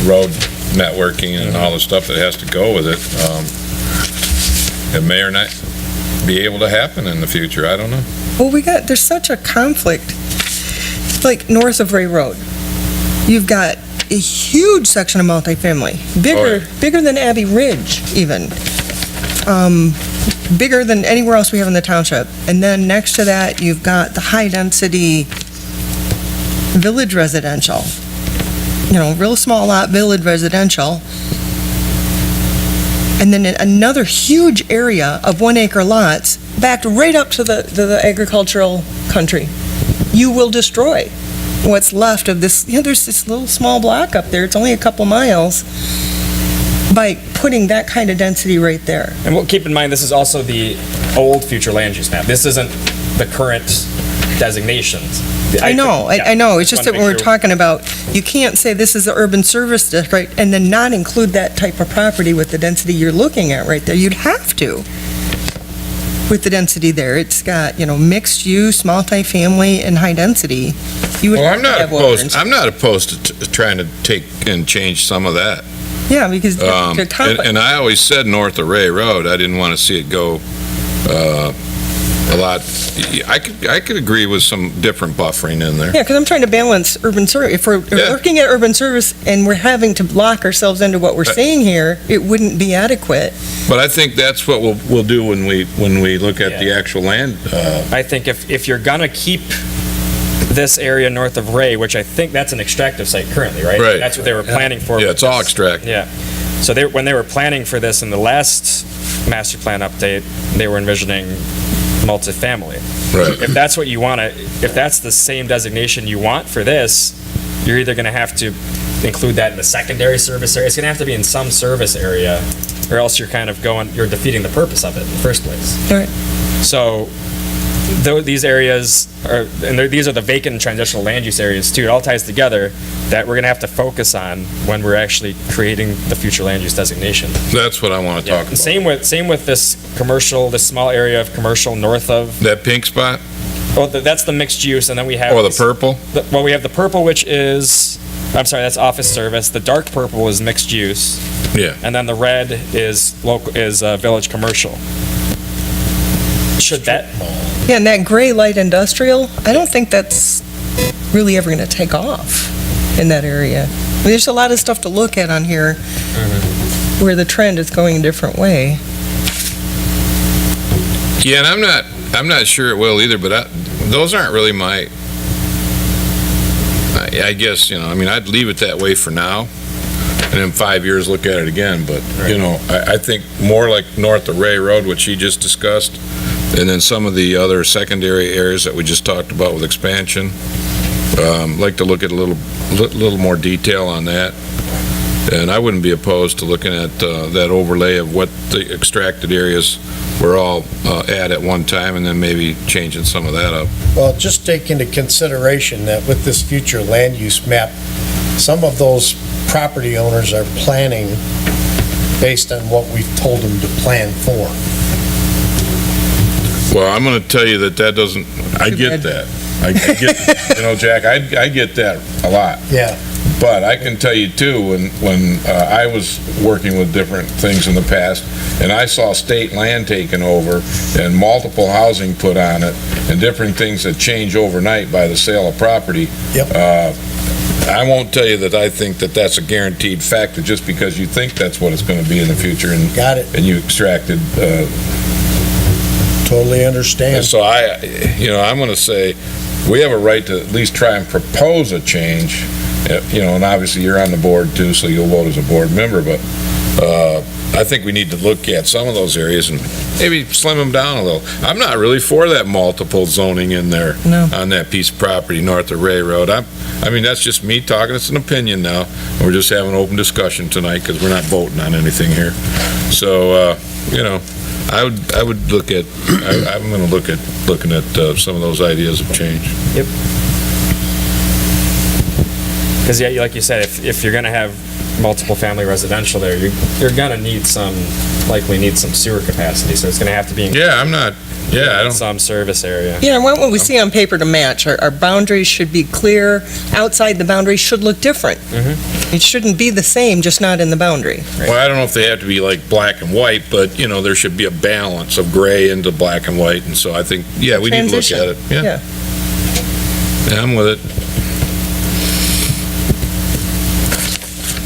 road networking and all the stuff that has to go with it, it may or not be able to happen in the future. I don't know. Well, there's such a conflict. Like north of Ray Road, you've got a huge section of multifamily, bigger than Abbey Ridge even. Bigger than anywhere else we have in the township. And then next to that, you've got the high-density village residential. Real small lot village residential. And then another huge area of 1 acre lots backed right up to the agricultural country. You will destroy what's left of this. There's this little small block up there. It's only a couple miles. By putting that kind of density right there. And we'll keep in mind, this is also the old future land use map. This isn't the current designations. I know. It's just that when we're talking about, you can't say this is the urban service district and then not include that type of property with the density you're looking at right there. You'd have to. With the density there, it's got, mixed use, multifamily, and high density. Well, I'm not opposed to trying to take and change some of that. Yeah, because and I always said north of Ray Road, I didn't want to see it go a lot. I could agree with some different buffering in there. Yeah, because I'm trying to balance urban service. If we're looking at urban service and we're having to lock ourselves into what we're saying here, it wouldn't be adequate. But I think that's what we'll do when we look at the actual land. I think if you're gonna keep this area north of Ray, which I think that's an extractive site currently, right? Right. That's what they were planning for. Yeah, it's all extract. Yeah. So when they were planning for this in the last master plan update, they were envisioning multifamily. Right. If that's what you want to, if that's the same designation you want for this, you're either going to have to include that in the secondary service area. It's going to have to be in some service area, or else you're kind of you're defeating the purpose of it in the first place. All right. So these areas these are the vacant and transitional land use areas too. It all ties together that we're going to have to focus on when we're actually creating the future land use designation. That's what I want to talk about. And same with this commercial, this small area of commercial north of. That pink spot? Well, that's the mixed use, and then we have. Oh, the purple? Well, we have the purple, which is, that's office service. The dark purple is mixed use. Yeah. And then the red is village commercial. Should that? Yeah, and that gray light industrial, I don't think that's really ever going to take off in that area. I mean, there's a lot of stuff to look at on here where the trend is going a different way. Yeah, and I'm not sure it will either, but those aren't really my, I guess, I'd leave it that way for now, and in 5 years look at it again, but, I think more like north of Ray Road, which he just discussed, and then some of the other secondary areas that we just talked about with expansion. Like to look at a little more detail on that. And I wouldn't be opposed to looking at that overlay of what the extracted areas were all at one time, and then maybe changing some of that up. Well, just take into consideration that with this future land use map, some of those property owners are planning based on what we've told them to plan for. Well, I'm going to tell you that doesn't, I get that. I get, Jack, I get that a lot. Yeah. But I can tell you too, when I was working with different things in the past, and I saw state land taken over and multiple housing put on it, and different things that change overnight by the sale of property. Yep. I won't tell you that I think that that's a guaranteed fact, that just because you think that's what it's going to be in the future, and got it, and you extracted. Totally understand. So I'm going to say we have a right to at least try and propose a change. And obviously you're on the board too, so you'll vote as a board member, but I think we need to look at some of those areas and maybe slim them down a little. I'm not really for that multiple zoning in there on that piece of property north of Ray Road. I mean, that's just me talking. It's an opinion now. We're just having an open discussion tonight because we're not voting on anything here. So, I would look at, I'm going to look at looking at some of those ideas of change. Yep. Because like you said, if you're going to have multiple family residential there, you're gonna need likely need some sewer capacity, so it's gonna have to be Yeah, I don't, some service area. Yeah, and what we see on paper to match, our boundaries should be clear, outside the boundaries should look different. It shouldn't be the same, just not in the boundary. well, I don't know if they have to be like black and white, but, there should be a balance of gray into black and white, and so I think, yeah, we need to look Transition. at it. Yeah. Yeah, I'm with it.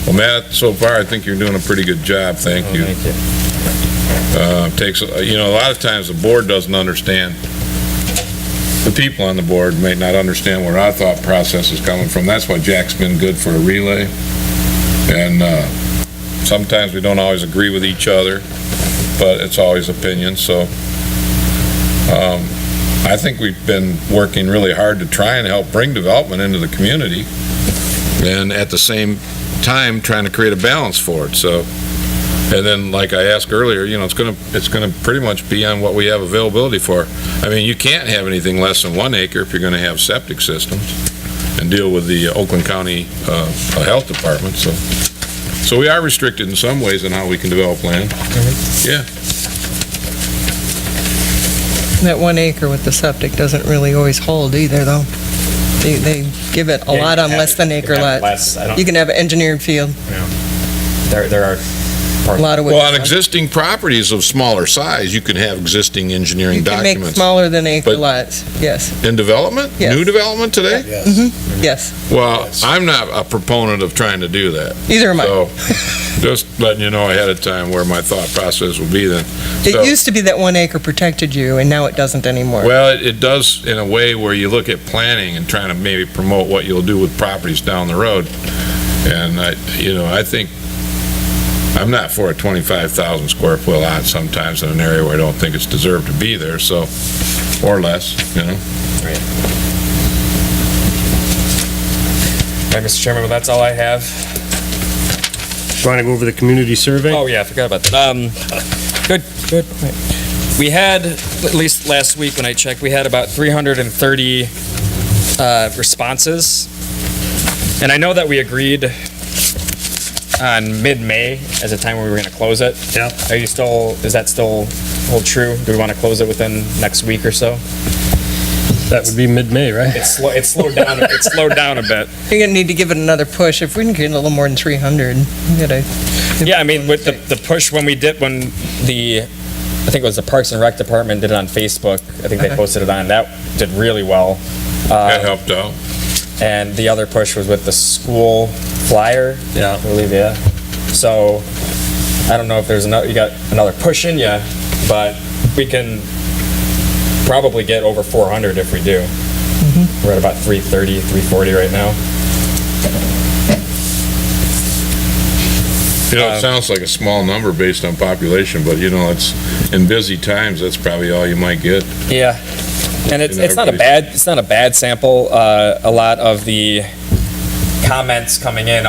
Well, Matt, so far, I think you're doing a pretty good job, thank you. Thank you. Takes, a lot of times the board doesn't understand, the people on the board may not understand where our thought process is coming from. That's why Jack's been good for a relay. And sometimes we don't always agree with each other, but it's always opinion, so I think we've been working really hard to try and help bring development into the community, and at the same time, trying to create a balance for it, so. And then, like I asked earlier, it's gonna pretty much be on what we have availability for. I mean, you can't have anything less than 1 acre if you're gonna have septic systems and deal with the Oakland County Health Department, so. So we are restricted in some ways in how we can develop land. Yeah. That 1 acre with the septic doesn't really always hold either, though. They give it a lot on less than acre lots. You can have an engineered field, There are a lot of. Well, on existing properties of smaller size, you can have existing engineering You can make documents. smaller than acre But- lots, yes, In development? Yes. New development today? yes. Well, I'm not a proponent of trying to do that. Either am I. So, just letting you know ahead of time where my thought process will be then. So- It used to be that 1 acre protected you, and now it doesn't anymore. Well, it does in a way where you look at planning and trying to maybe promote what you'll do with properties down the road. And I think, I'm not for a 25,000 square foot lot sometimes in an area where I don't think it's deserved to be there, so, or less. Right. All right, Mr. Chairman, well, that's all I have. Want to go over the community survey? Oh, yeah, I forgot about that. Good. Right. We had, at least last week when I checked, we had about 330 responses. And I know that we agreed on mid-May as a time when we were going to close it. Yeah. Is that still hold true? Do we want to close it within next week or so? That would be mid-May, right? It's slowed down. It's slowed down a bit. You're gonna need to give it another push. If we can get a little more than 300, we gotta. Yeah, I mean, with the push when I think it was the Parks and Rec Department did it on Facebook. I think they posted it on. That did really well. That helped out. And the other push was with the school flyer. Yeah. I believe, yeah. So, I don't know if you got another push in you, but we can probably get over 400 if we do. We're at about 330, 340 right now. It sounds like a small number based on population, but it's, in busy times, that's probably all you might get. Yeah, and it's not a bad sample. A lot of the comments coming in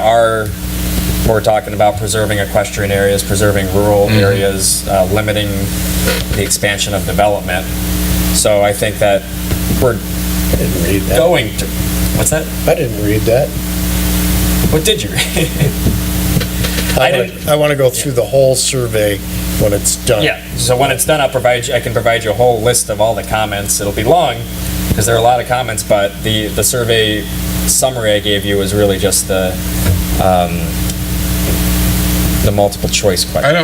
we're talking about preserving equestrian areas, preserving rural areas, limiting the expansion of development. So I think that we're I didn't read that. going to. What's that? I didn't read that. What did you read? I want to go through the whole survey when it's done. Yeah, so when it's done, I can provide you a whole list of all the comments. It'll be long, because there are a lot of comments, but the survey summary I gave you was really just the multiple choice question.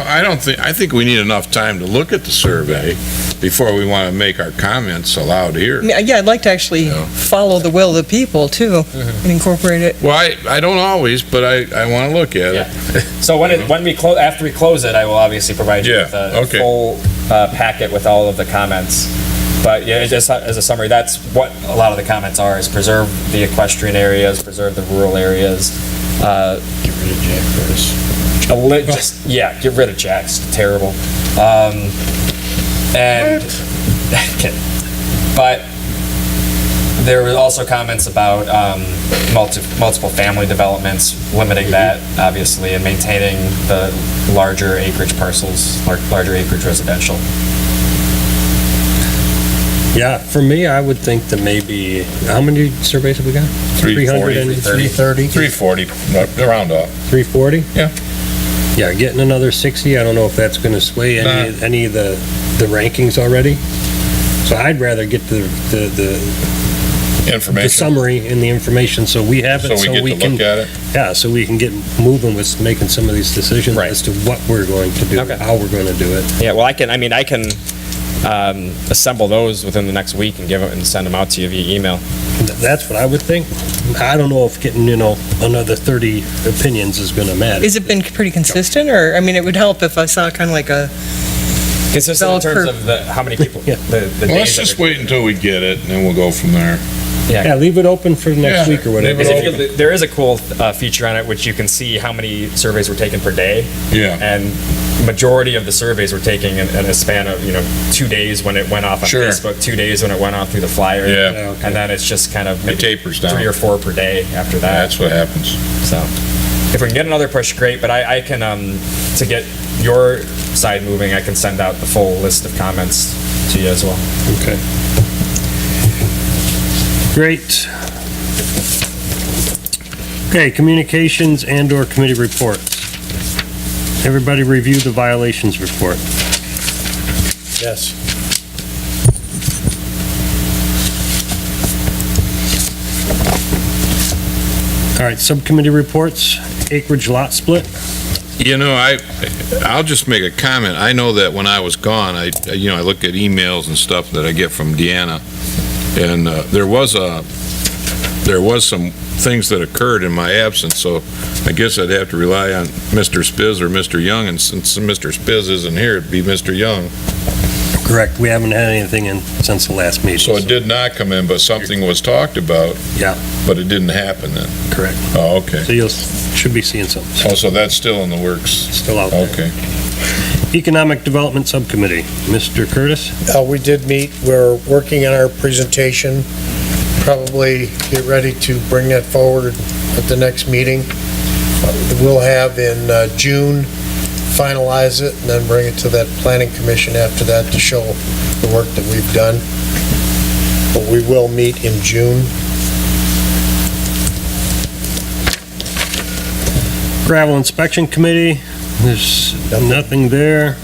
I think we need enough time to look at the survey before we want to make our comments aloud here. Yeah, I'd like to actually follow the will of the people too, and incorporate it. Well, I don't always, but I want to look at Yeah. it. So after we close it, I will obviously provide you with a full packet with all of the comments. But yeah, just as a summary, that's what a lot of the comments are: is preserve the equestrian areas, preserve the rural areas. Get rid of Jack first. Get rid of Jack's terrible. But there were also comments about multiple family developments, limiting that, obviously, and maintaining the larger acreage parcels, larger acreage residential. Yeah, for me, I would think that maybe, how many surveys have we got? 340, 330? 340, round off. 340? Yeah. Yeah, getting another 60, I don't know if that's gonna sway any of the rankings already. So I'd rather get the Information. summary and the information, so we have it, So we get to look at it. yeah, so we can get moving with making some of these decisions Right. as to what we're going to do, Okay. how we're gonna do it. Yeah, well, I can assemble those within the next week and give them and send them out to you via email. That's what I would think. I don't know if getting, another 30 opinions is gonna matter. Has it been pretty consistent, or, I mean, it would help if I saw kind of like a, Consistent in terms Developer. of how many people, Yeah. the Well, let's days that just they're- wait until we get it, and then we'll go from there. Yeah, leave it open for next Yeah, week or whatever. leave it Because if you- there is a cool feature on it, which you can see how many surveys were taken per day. Yeah. And majority of the surveys were taken in a span of, 2 days when it went off on Sure. Facebook, 2 days when it went off through the flyer. Yeah. Yeah, okay. And then it's just kind of It maybe tapers down. 3 or 4 per day after that. That's what happens. So if we can get another push, great, but I can, to get your side moving, I can send out the full list of comments to you as well. Okay. Great. Okay, communications and/or committee reports. Everybody review the violations report. Yes. All right, subcommittee reports, acreage lot split. I'll just make a comment. I know that when I was gone, I look at emails and stuff that I get from Deanna, and there was some things that occurred in my absence, so I guess I'd have to rely on Mr. Spiz or Mr. Young, and since Mr. Spiz isn't here, it'd be Mr. Young. Correct, we haven't had anything in since the last meeting. So it did not come in, but something was talked about. Yeah. But it didn't happen then. Correct. Oh, okay. So should be seeing something, Oh, so that's still in the works. still out there. Okay. Economic Development Subcommittee, Mr. Curtis? We did meet, we're working on our presentation, probably get ready to bring that forward at the next meeting. We'll have in June, finalize it, and then bring it to that planning commission after that to show the work that we've done. But we will meet in June. Gravel Inspection Committee, there's nothing there.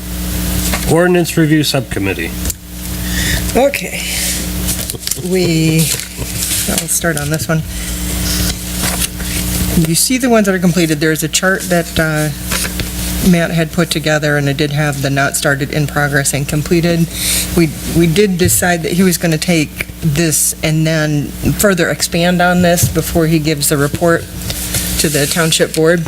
Ordinance Review Subcommittee. okay. I'll start on this one. You see the ones that are completed, there's a chart that Matt had put together, and it did have the not started, in progress, and completed. We did decide that he was going to take this and then further expand on this before he gives the report to the township board.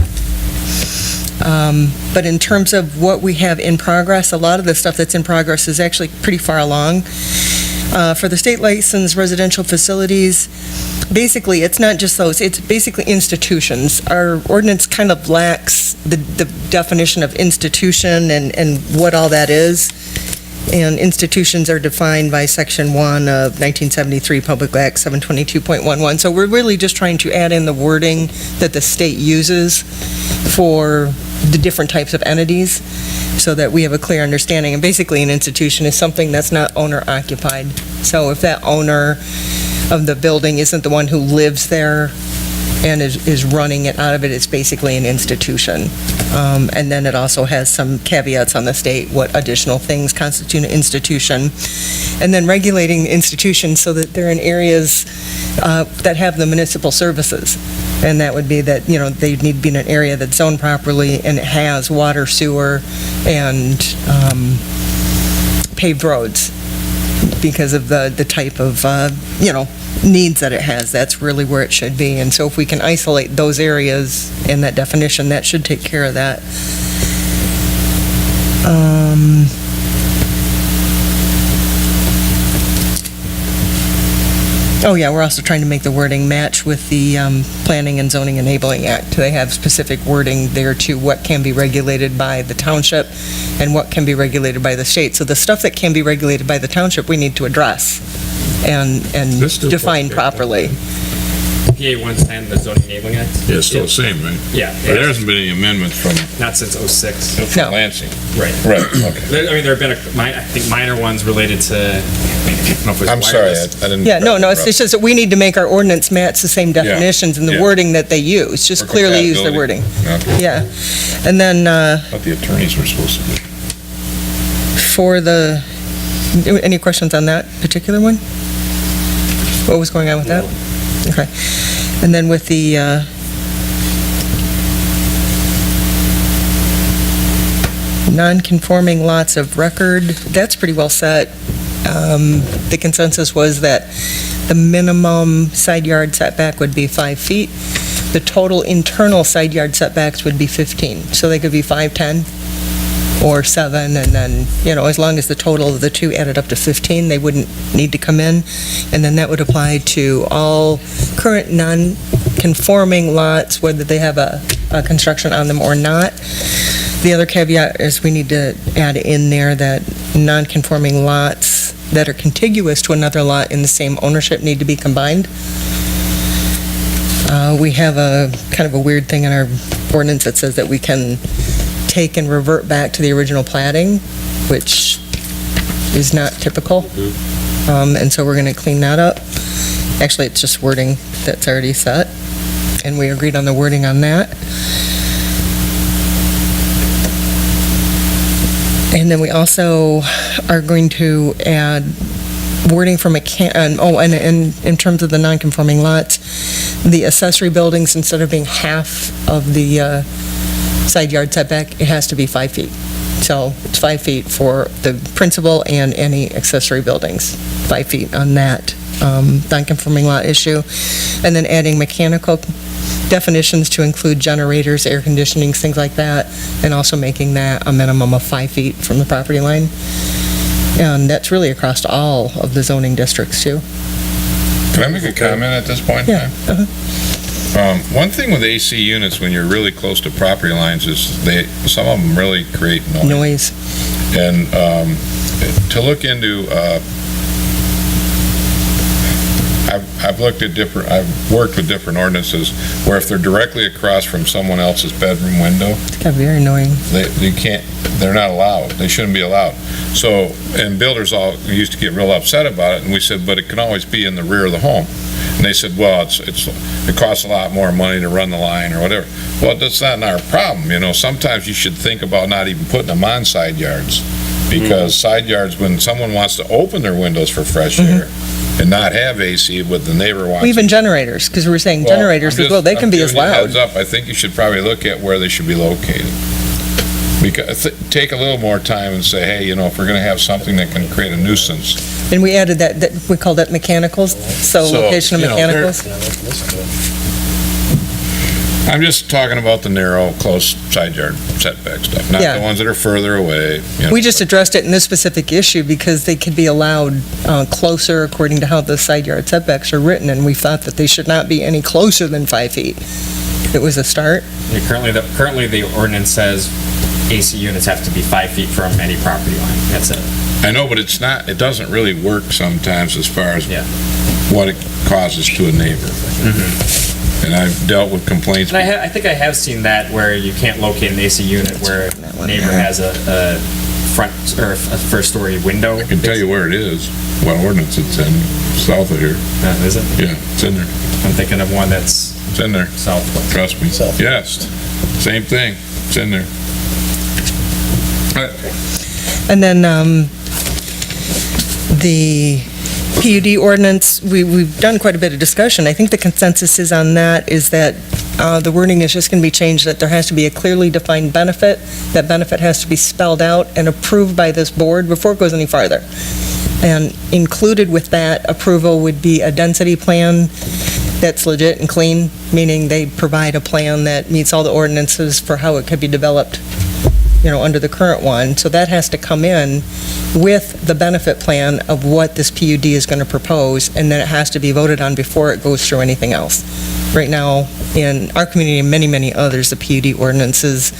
But in terms of what we have in progress, a lot of the stuff that's in progress is actually pretty far along. For the state licensed residential facilities, basically, it's not just those, it's basically institutions. Our ordinance kind of lacks the definition of institution and what all that is. And institutions are defined by Section 1 of 1973 Public Act 722.11. So we're really just trying to add in the wording that the state uses for the different types of entities so that we have a clear understanding. And basically, an institution is something that's not owner occupied. So if that owner of the building isn't the one who lives there and is running it out of it, it's basically an institution. And then it also has some caveats on the state, what additional things constitute an institution. And then regulating institutions so that they're in areas that have the municipal services. And that would be that, they need to be in an area that's zoned properly and it has water, sewer, and paved roads because of the type of, needs that it has. That's really where it should be. And so if we can isolate those areas in that definition, that should take care of that. Oh, yeah, we're also trying to make the wording match with the Planning and Zoning Enabling Act. They have specific wording there to what can be regulated by the township and what can be regulated by the state. So the stuff that can be regulated by the township, we need to address and define properly. PA 110, the zoning enabling act? Yeah, it's still the same, right? Yeah. But there hasn't been any amendments from Not since '06. No. Lansing. Right. Right, okay. I mean, there have been, I think, minor ones related to, I don't know if it was I'm sorry, wireless. I didn't. Yeah, no, it's just that we need to make our ordinance match the same definitions and the yeah. wording that they use, just For clearly use the wording. compatibility. Okay. Yeah. And then, What the attorneys were supposed to do. for the, any questions on that particular one? What was going on with that? Okay. And then with the, non-conforming lots of record, that's pretty well set. The consensus was that the minimum side yard setback would be 5 feet. The total internal side yard setbacks would be 15. So they could be 5, 10, or 7, and then, as long as the total of the two added up to 15, they wouldn't need to come in. And then that would apply to all current non-conforming lots, whether they have a construction on them or not. The other caveat is we need to add in there that non-conforming lots that are contiguous to another lot in the same ownership need to be combined. We have a kind of a weird thing in our ordinance that says that we can take and revert back to the original platting, which is not typical. And so we're going to clean that up. Actually, it's just wording that's already set, and we agreed on the wording on that. And then we also are going to add wording from and in terms of the non-conforming lots, the accessory buildings, instead of being half of the side yard setback, it has to be 5 feet. So it's 5 feet for the principal and any accessory buildings, 5 feet on that non-conforming lot issue. And then adding mechanical definitions to include generators, air conditioning, things like that, and also making that a minimum of 5 feet from the property line. And that's really across all of the zoning districts, too. Can I make a comment at this point? Yeah. One thing with AC units, when you're really close to property lines, is some of them really create noise. Noise. And to look into, I've worked with different ordinances where if they're directly across from someone else's bedroom window, It's kind of very annoying. they're not allowed. They shouldn't be allowed. So, and builders all used to get real upset about it, and we said, but it can always be in the rear of the home. And they said, well, it costs a lot more money to run the line or whatever. Well, that's not our problem, Sometimes you should think about not even putting them on side yards, because side yards, when someone wants to open their windows for fresh air and not have AC, but the neighbor wants. Even generators, because we were saying Well, generators as well, they can be as I'm giving you a loud. heads up. I think you should probably look at where they should be located. Because, take a little more time and say, hey, if we're going to have something that can create a nuisance. And we added that we call that mechanicals, so location of mechanicals. I'm just talking about the narrow, close side yard setback stuff, not Yeah. the ones that are further away. We just addressed it in this specific issue because they could be allowed closer according to how the side yard setbacks are written, and we thought that they should not be any closer than 5 feet. It was a start. Yeah, currently the ordinance says AC units have to be 5 feet from any property line. That's it. I know, but it doesn't really work sometimes as far as Yeah. what it causes to a neighbor. And I've dealt with complaints. And I think I have seen that where you can't locate an AC unit where a neighbor has a front or a first story window. I can tell you where it is, what ordinance it's in, south of here. Is it? Yeah, it's in there. I'm thinking of one that's It's in there. south. Trust me. Yes, same thing. It's in there. And then the PUD ordinance, we've done quite a bit of discussion. I think the consensus is on that is that the wording is just going to be changed, that there has to be a clearly defined benefit. That benefit has to be spelled out and approved by this board before it goes any farther. And included with that approval would be a density plan that's legit and clean, meaning they provide a plan that meets all the ordinances for how it could be developed, under the current one. So that has to come in with the benefit plan of what this PUD is going to propose, and then it has to be voted on before it goes through anything else. Right now, in our community and many, many others, the PUD ordinances,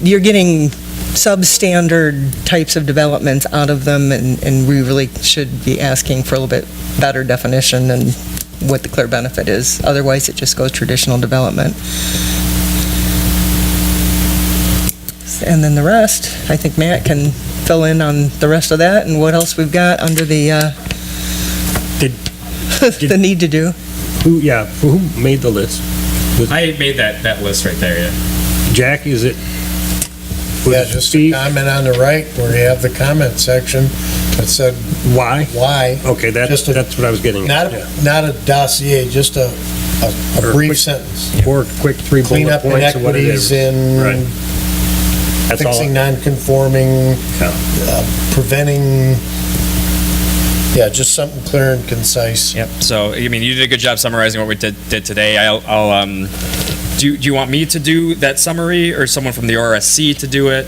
you're getting substandard types of developments out of them, and we really should be asking for a little bit better definition and what the clear benefit is. Otherwise, it just goes traditional development. And then the rest, I think Matt can fill in on the rest of that and what else we've got under the, the need to do. Who made the list? I made that list right there, yeah. Jack, is it? Yeah, just a comment on the right where you have the comment section that said Why? why. Okay, Just a- that's what I was getting at. Not a dossier, just a Or a brief quick- sentence. Or a quick 3 Clean bullet up points of what it inequities is. Right. in That's all. fixing non-conforming, preventing, just something clear and concise. Yep. So, I mean, you did a good job summarizing what we did today. Do you want me to do that summary or someone from the RSC to do it?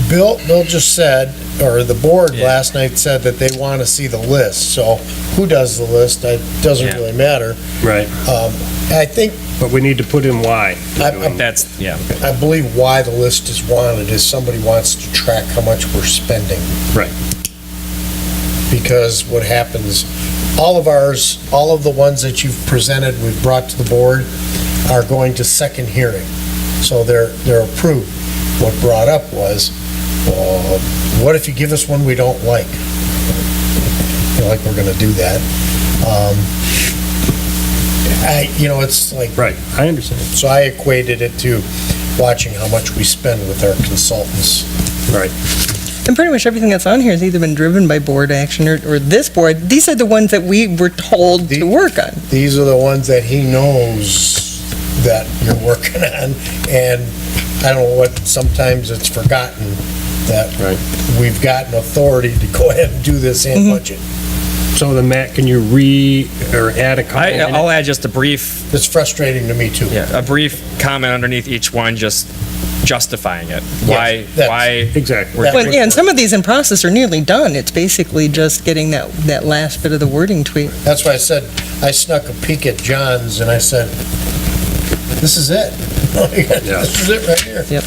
Bill just said, or the board Yeah. last night said that they want to see the list. So who does the list, it doesn't Yeah. really matter. Right, I think, but we need to put in why. I believe why the list is wanted is somebody wants to track how much we're spending. Right. Because what happens, all of the ones that you've presented, we've brought to the board, are going to second hearing. So they're approved. What brought up was, what if you give us one we don't like? Like we're gonna do that. It's like, Right, I understand. so I equated it to watching how much we spend with our consultants. Right. And pretty much everything that's on here has either been driven by board action or this board. These are the ones that we were told to work on. These are the ones that he knows that you're working on, and I don't know what, sometimes it's forgotten that Right. we've got an authority to go ahead and do this and budget. So then, Matt, can you add a comment? I'll add just a brief, It's frustrating to me too. a brief comment underneath each one, just justifying it. Yes, that's- Why? Exactly. we're That- Well, doing yeah, it. and some of these in process are nearly done. It's basically just getting that last bit of the wording tweak. That's why I said, I snuck a peek at John's and I said, this is it. This is it right here.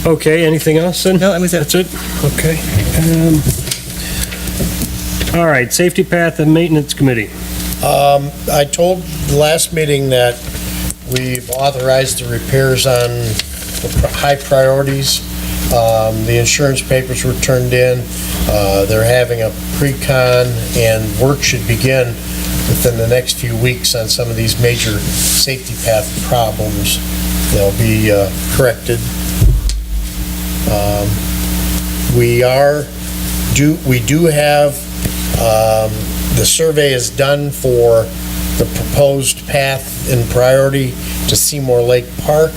Okay, anything else then? No, that was it. That's it? Okay. All right, Safety Path and Maintenance Committee. I told the last meeting that we've authorized the repairs on the high priorities. The insurance papers were turned in. They're having a pre-con and work should begin within the next few weeks on some of these major safety path problems. They'll be corrected. We do have, the survey is done for the proposed path in priority to Seymour Lake Park.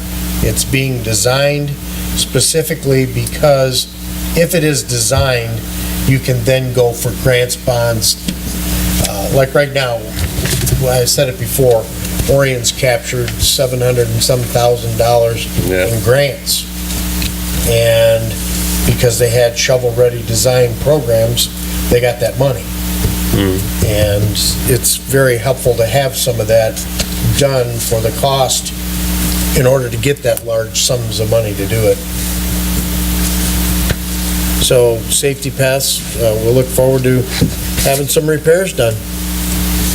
It's being designed specifically because if it is designed, you can then go for grants, bonds. Like right now, well, I said it before, Orion's captured $700 and some thousand in grants. And because they had shovel-ready design programs, they got that money. And it's very helpful to have some of that done for the cost in order to get that large sums of money to do it. So safety paths, we'll look forward to having some repairs done.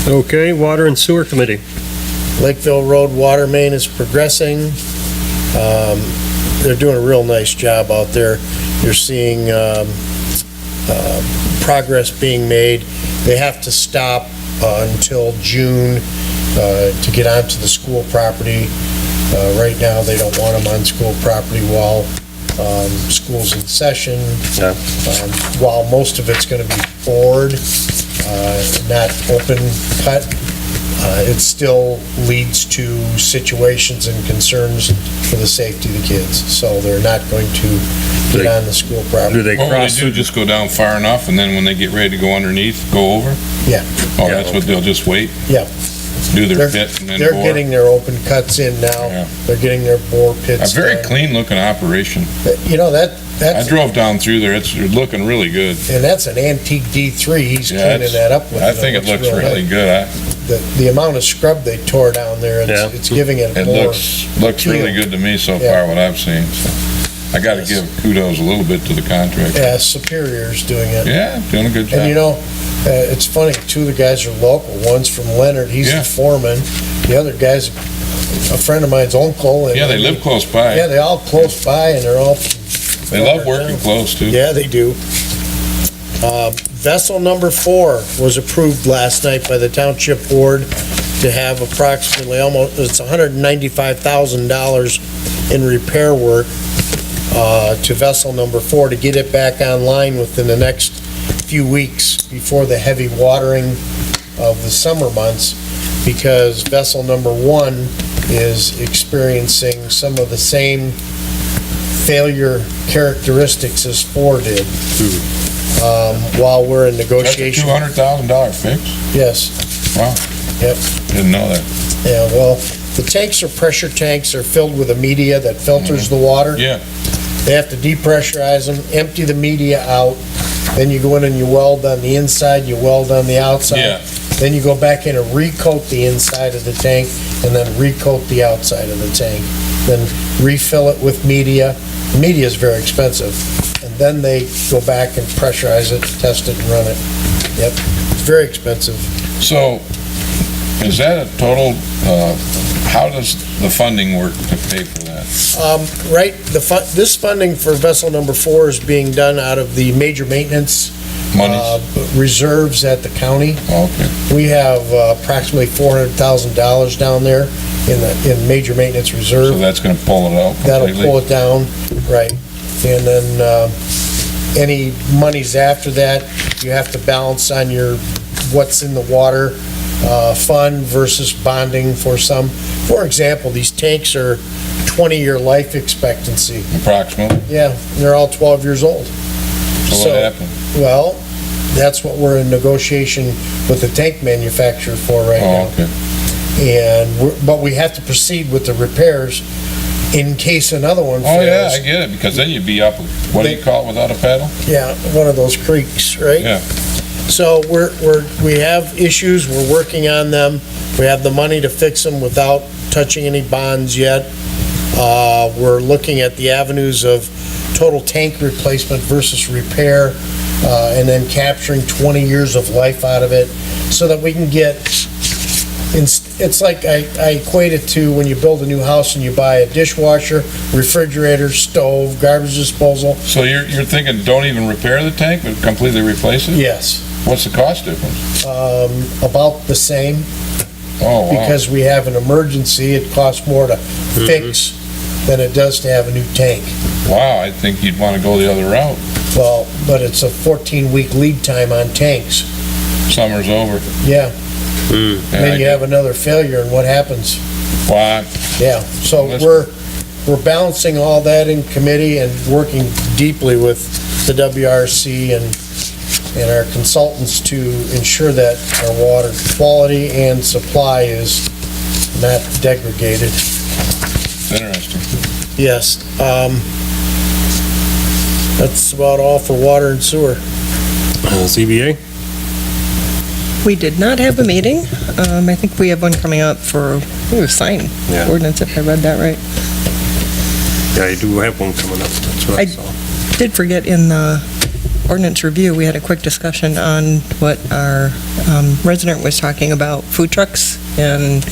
Okay, Water and Sewer Committee. Lakeville Road water main is progressing. They're doing a real nice job out there. You're seeing progress being made. They have to stop until June to get onto the school property. Right now, they don't want them on school property while school's in session. Yeah. While most of it's going to be bored, not open cut, it still leads to situations and concerns for the safety of the kids. So they're not going to get on the school property. Do they What will they cross? do, just go down far enough, and then when they get ready to go underneath, go over? Yeah. Oh, that's what, they'll just wait? Yeah. Do their They're- pit and then They're bore? getting their open cuts in now. Yeah. They're getting their bore A pits very done. clean-looking operation. You know, I that's, drove down through there, it's looking really good. and that's an antique D3. He's Yeah, cleaning that up with. I think it looks really good. The amount of scrub they tore down there, Yeah. it's giving it It more. looks really good to me so Yeah. far, what I've seen. So, I gotta give kudos a little bit to the contractor. Yeah, Superior's doing it. Yeah, doing a good And you job. know, it's funny, two of the guys are local. One's from Leonard, he's Yeah. the foreman. The other guy's a friend of mine's uncle. And Yeah, they live close by. Yeah, they all close by, and they're all. They love working close, too. Yeah, they do. Vessel number 4 was approved last night by the Township Board to have approximately it's $195,000 in repair work to vessel number 4 to get it back online within the next few weeks before the heavy watering of the summer months, because vessel number 1 is experiencing some of the same failure characteristics as 4 did. While we're in That's a negotiation. $200,000 fix? Yes, Wow. Yep. Didn't know that. yeah, well, the tanks are pressure tanks, they're filled with a media that filters the water. Yeah. They have to depressurize them, empty the media out, then you go in and you weld on the inside, you weld on the outside. Yeah. Then you go back in and recoat the inside of the tank, and then recoat the outside of the tank. Then refill it with media. Media is very expensive. And then they go back and pressurize it, test it, and run it. Yep, it's very expensive. So, is that a total, how does the funding work to pay for that? Right, this funding for vessel number 4 is being done out of the major maintenance Monies? reserves at the county. Okay. We have approximately $400,000 down there in major maintenance reserve. So that's gonna pull it out That'll completely? pull it down, right. And then any monies after that, you have to balance on your, what's in the water fund versus bonding for some. For example, these tanks are 20-year life expectancy. Approximately? Yeah, they're all 12 years old. So So- what happened? Well, that's what we're in negotiation with the tank manufacturer for right Oh, now. okay. But we have to proceed with the repairs in case another one fails. Oh, yeah, I get it, because then you'd be up, what do you call it, without a paddle? Yeah, one of those creeks, right? Yeah. So we have issues, we're working on them. We have the money to fix them without touching any bonds yet. We're looking at the avenues of total tank replacement versus repair, and then capturing 20 years of life out of it so that we can get, it's like I equate it to when you build a new house and you buy a dishwasher, refrigerator, stove, garbage disposal. So you're thinking, don't even repair the tank, but completely replace it? Yes, What's the cost difference? about the same. Oh, wow. Because we have an emergency, it costs more to fix than it does to have a new tank. Wow, I think you'd want to go the other route. Well, but it's a 14-week lead time on tanks. Summer's over. Yeah, Yeah, then you I have another failure, and what happens? get- Why? Yeah, so we're balancing all that in committee and working deeply with the WRC and our consultants to ensure that our water quality and supply is not degraded. Interesting. Yes, that's about all for water and sewer. ZBA? We did not have a meeting. I think we have one coming up for, sign Yeah. ordinance, if I read that right. Yeah, I do have one coming up, that's what I I- saw. Did forget in the ordinance review, we had a quick discussion on what our resident was talking about, food trucks, and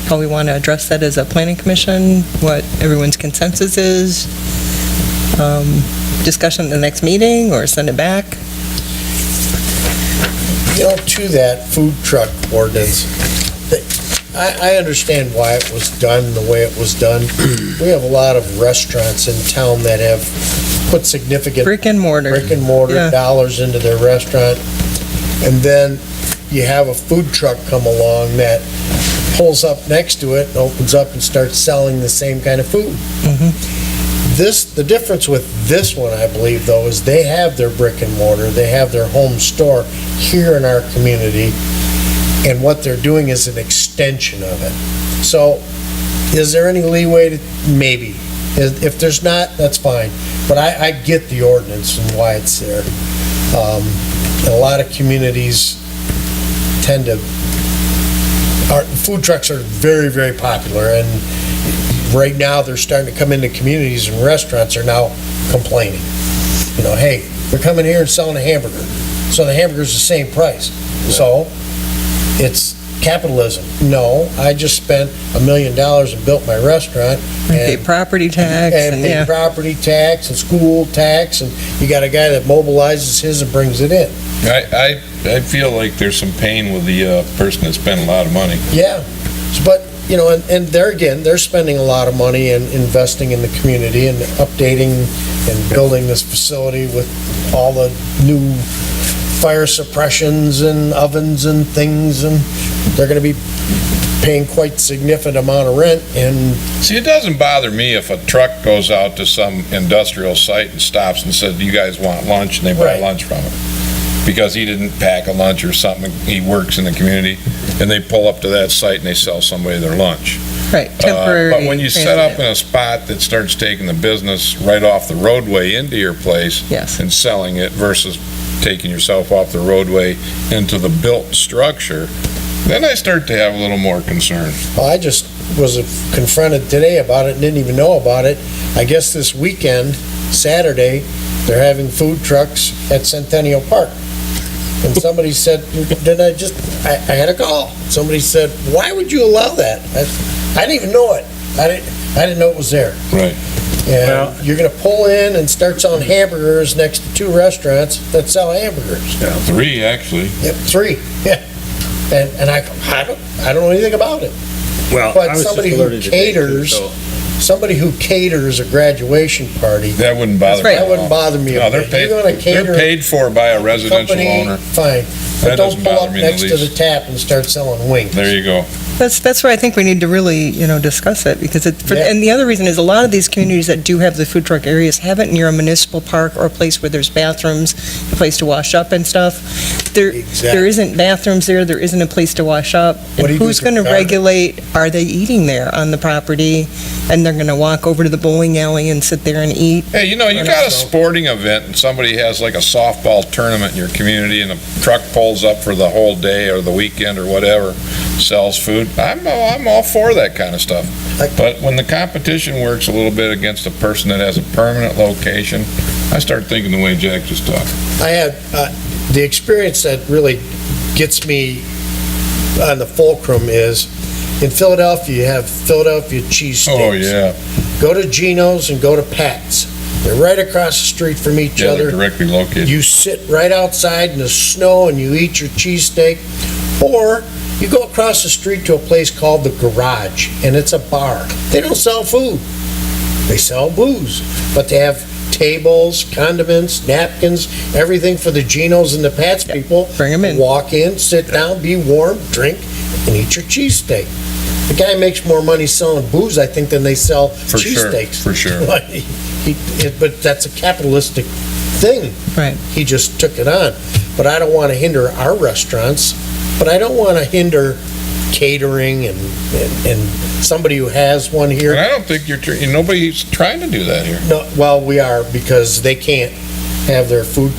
how we want to address that as a planning commission, what everyone's consensus is. Discussion at the next meeting, or send it back. You know, to that food truck ordinance, I understand why it was done the way it was done. We have a lot of restaurants in town that have put significant Brick and mortar. Yeah. dollars into their restaurant, and then you have a food truck come along that pulls up next to it and opens up and starts selling the same kind of food. The difference with this one, I believe, though, is they have their brick and mortar, they have their home store here in our community, and what they're doing is an extension of it. So, is there any leeway to, maybe. If there's not, that's fine. But I get the ordinance and why it's there. A lot of communities tend to, food trucks are very, very popular, and right now, they're starting to come into communities and restaurants are now complaining. You know, hey, they're coming here and selling a hamburger. So the hamburger's the same price. So it's capitalism. No, I just spent $1 million and built my restaurant. Pay property tax And pay property tax and school tax, and you got a guy that mobilizes his and brings it in. I feel like there's some pain with the person that spent a lot of money. Yeah, but, you know, and there again, they're spending a lot of money and investing in the community and updating and building this facility with all the new fire suppressions and ovens and things, and they're gonna be paying quite significant amount of rent, and See, it doesn't bother me if a truck goes out to some industrial site and stops and says, "You guys want lunch?" and they buy Right. lunch from it. Because he didn't pack a lunch or something, he works in the community, and they pull up to that site and they sell somebody their lunch. Right, temporary. But when you set up transit. in a spot that starts taking the business right off the roadway into your place Yes. and selling it versus taking yourself off the roadway into the built structure, then I start to have a little more concern. well, I just was confronted today about it and didn't even know about it. I guess this weekend, Saturday, they're having food trucks at Centennial Park. And somebody said, I had a call. Somebody said, why would you allow that? I didn't even know it. I didn't know it was there. Right. Well- And you're gonna pull in and start selling hamburgers next to two restaurants that sell hamburgers. 3, actually. Yep, 3, yeah. And I don't know anything about it. Well, I But was somebody just who alerted today, too, caters, so- somebody who caters a graduation party, That wouldn't bother me. that wouldn't bother me. No, a they're bit. paid, You're gonna cater they're paid for by a residential company, owner. fine. That But don't doesn't pull bother up me in the next to the least. tap and start selling wings. There you go. That's why I think we need to really, discuss it, because Yeah. and the other reason is a lot of these communities that do have the food truck areas have it near a municipal park or a place where there's bathrooms, a place to wash up and stuff. There Exactly. isn't bathrooms there isn't a place to wash up. What do And you do who's for going to garbage? regulate, are they eating there on the property? And they're going to walk over to the bowling alley and sit there and eat? Hey, you got a sporting event and somebody has like a softball tournament in your community and a truck pulls up for the whole day or the weekend or whatever, sells food. I'm all for that kind of stuff. But when the competition works a little bit against a person that has a permanent location, I start thinking the way Jack just talked. I had, the experience that really gets me on the fulcrum is, in Philadelphia, you have Philadelphia cheesesteaks. Oh, yeah. Go to Geno's and go to Pat's. They're right across the street from each Yeah, they're other. directly located. You sit right outside in the snow and you eat your cheesesteak. Or you go across the street to a place called The Garage, and it's a bar. They don't sell food. They sell booze. But they have tables, condiments, napkins, everything for the Geno's and the Pat's people. Bring 'em in. Walk in, sit down, be warm, drink, and eat your cheesesteak. The guy makes more money selling booze, I think, than they sell For sure, cheesesteaks. for sure. But that's a capitalistic thing. Right. He just took it on. But I don't want to hinder our restaurants, but I don't want to hinder catering and somebody who has one And here. I don't think nobody's trying to do that here. No, well, we are, because they can't have their food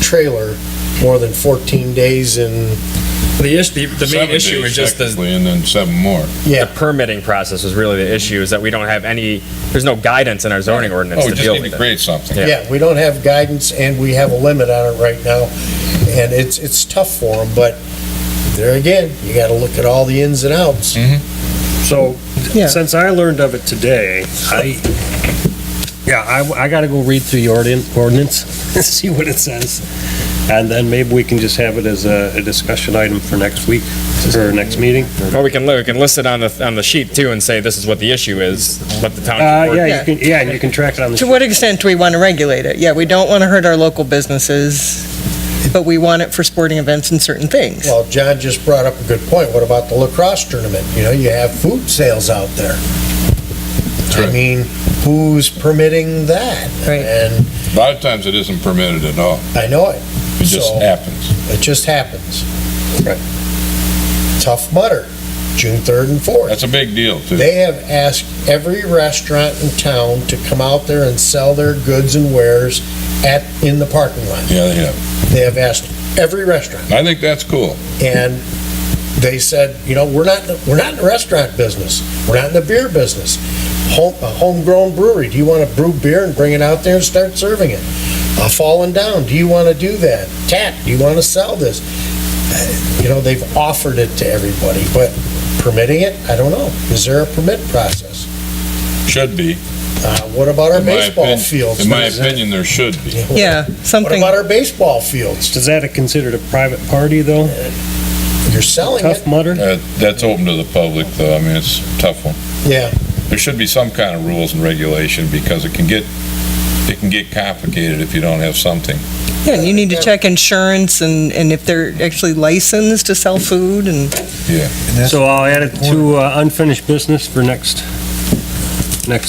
trailer more than 14 days in, The main 7 issue days is just the technically, and then 7 more. yeah. permitting process was really the issue, is that we don't have there's no guidance in our zoning ordinance Oh, we to just deal need with to it. create something. Yeah. Yeah, we don't have guidance, and we have a limit on it right now, and it's tough for them, but there again, you gotta look at all the ins and outs. So, Yeah. since I learned of it today, I gotta go read through the ordinance and see what it says. And then maybe we can just have it as a discussion item for next week, or next meeting. Or we can list it on the sheet too and say this is what the issue is, what the township. Yeah, and you can track it on the To sheet. what extent do we want to regulate it? Yeah, we don't want to hurt our local businesses, but we want it for sporting events and certain things. Well, John just brought up a good point. What about the lacrosse tournament? You have food sales out there. I right. mean, who's permitting that? Right. And A lot of times it isn't permitted at all. I know it. It just So, happens. It just happens. Right. Tough Mudder, June 3rd and 4th. That's a big deal, too. They have asked every restaurant in town to come out there and sell their goods and wares in the parking lot. Yeah, they have. They have asked every restaurant. I think that's cool. And they said, we're not in the restaurant business. We're not in the beer business. a homegrown brewery, do you want to brew beer and bring it out there and start serving it? Falling Down, do you want to do that? Tap, do you want to sell this? They've offered it to everybody, but permitting it, I don't know. Is there a permit process? Should be. What about our In my baseball opinion- fields? In my opinion, there should be. Yeah, What something, about our baseball fields? Is that considered a private party, though? You're selling it. Tough Mudder? That's open to the public, though. I mean, it's a tough one. Yeah. There should be some kind of rules and regulation, because it can get complicated if you don't have something. yeah, and you need to check insurance and if they're actually licensed to sell food and, So I'll add it to unfinished business for next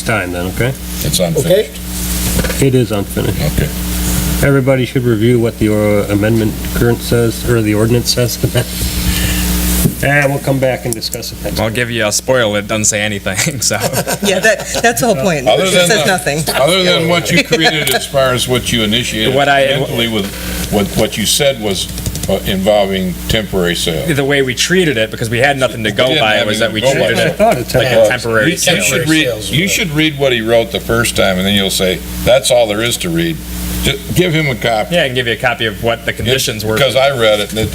time then, okay? It's unfinished. It is unfinished. Okay. Everybody should review what the amendment current says, or the ordinance says. And we'll come back and discuss it next. I'll give you a spoiler, it doesn't say anything, so. yeah, that's the whole point. Other It than says the- nothing. Other than what you created as far as what you initiated mentally with, what you said was involving temporary sales. The way we treated it, because we had nothing to go didn't by, have was that we anything to go treated by. it thought it's like a temporary sale. You should read what he wrote the first time, and then you'll say, that's all there is to read. Just give him a copy. Yeah, I can give you a copy of what the conditions were. Because I read it, and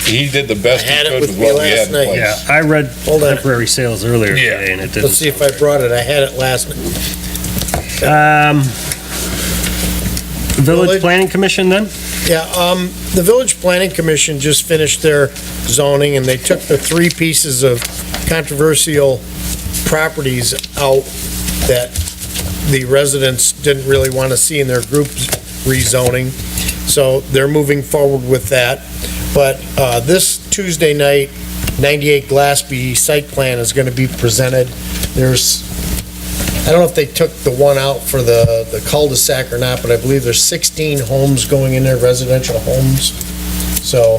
he did the best I he had it could with with me what we last had in night. place. Yeah, I read Hold on. temporary sales earlier Yeah. today, and it didn't. Let's see if I brought it. I had it last night. Village Planning Commission then? Yeah, the Village Planning Commission just finished their zoning, and they took the three pieces of controversial properties out that the residents didn't really want to see in their group rezoning. So they're moving forward with that. But this Tuesday night, 98 Glassby site plan is going to be presented. I don't know if they took the one out for the cul-de-sac or not, but I believe there's 16 homes going in there, residential homes. So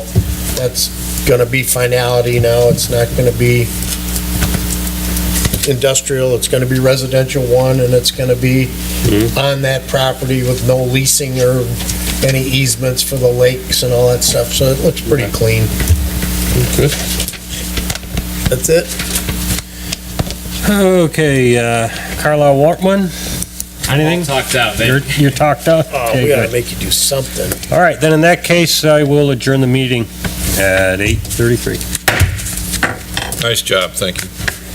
that's gonna be finality now. It's not gonna be industrial, it's gonna be residential one, and it's gonna be on that property with no leasing or any easements for the lakes and all that stuff. So it looks pretty clean. Good. That's it. Okay, Carlisle Wortman, anything? Talked out. You're talked out? Oh, Okay, we gotta good. make you do something. All right, then in that case, I will adjourn the meeting at 8:33. Nice job, thank you.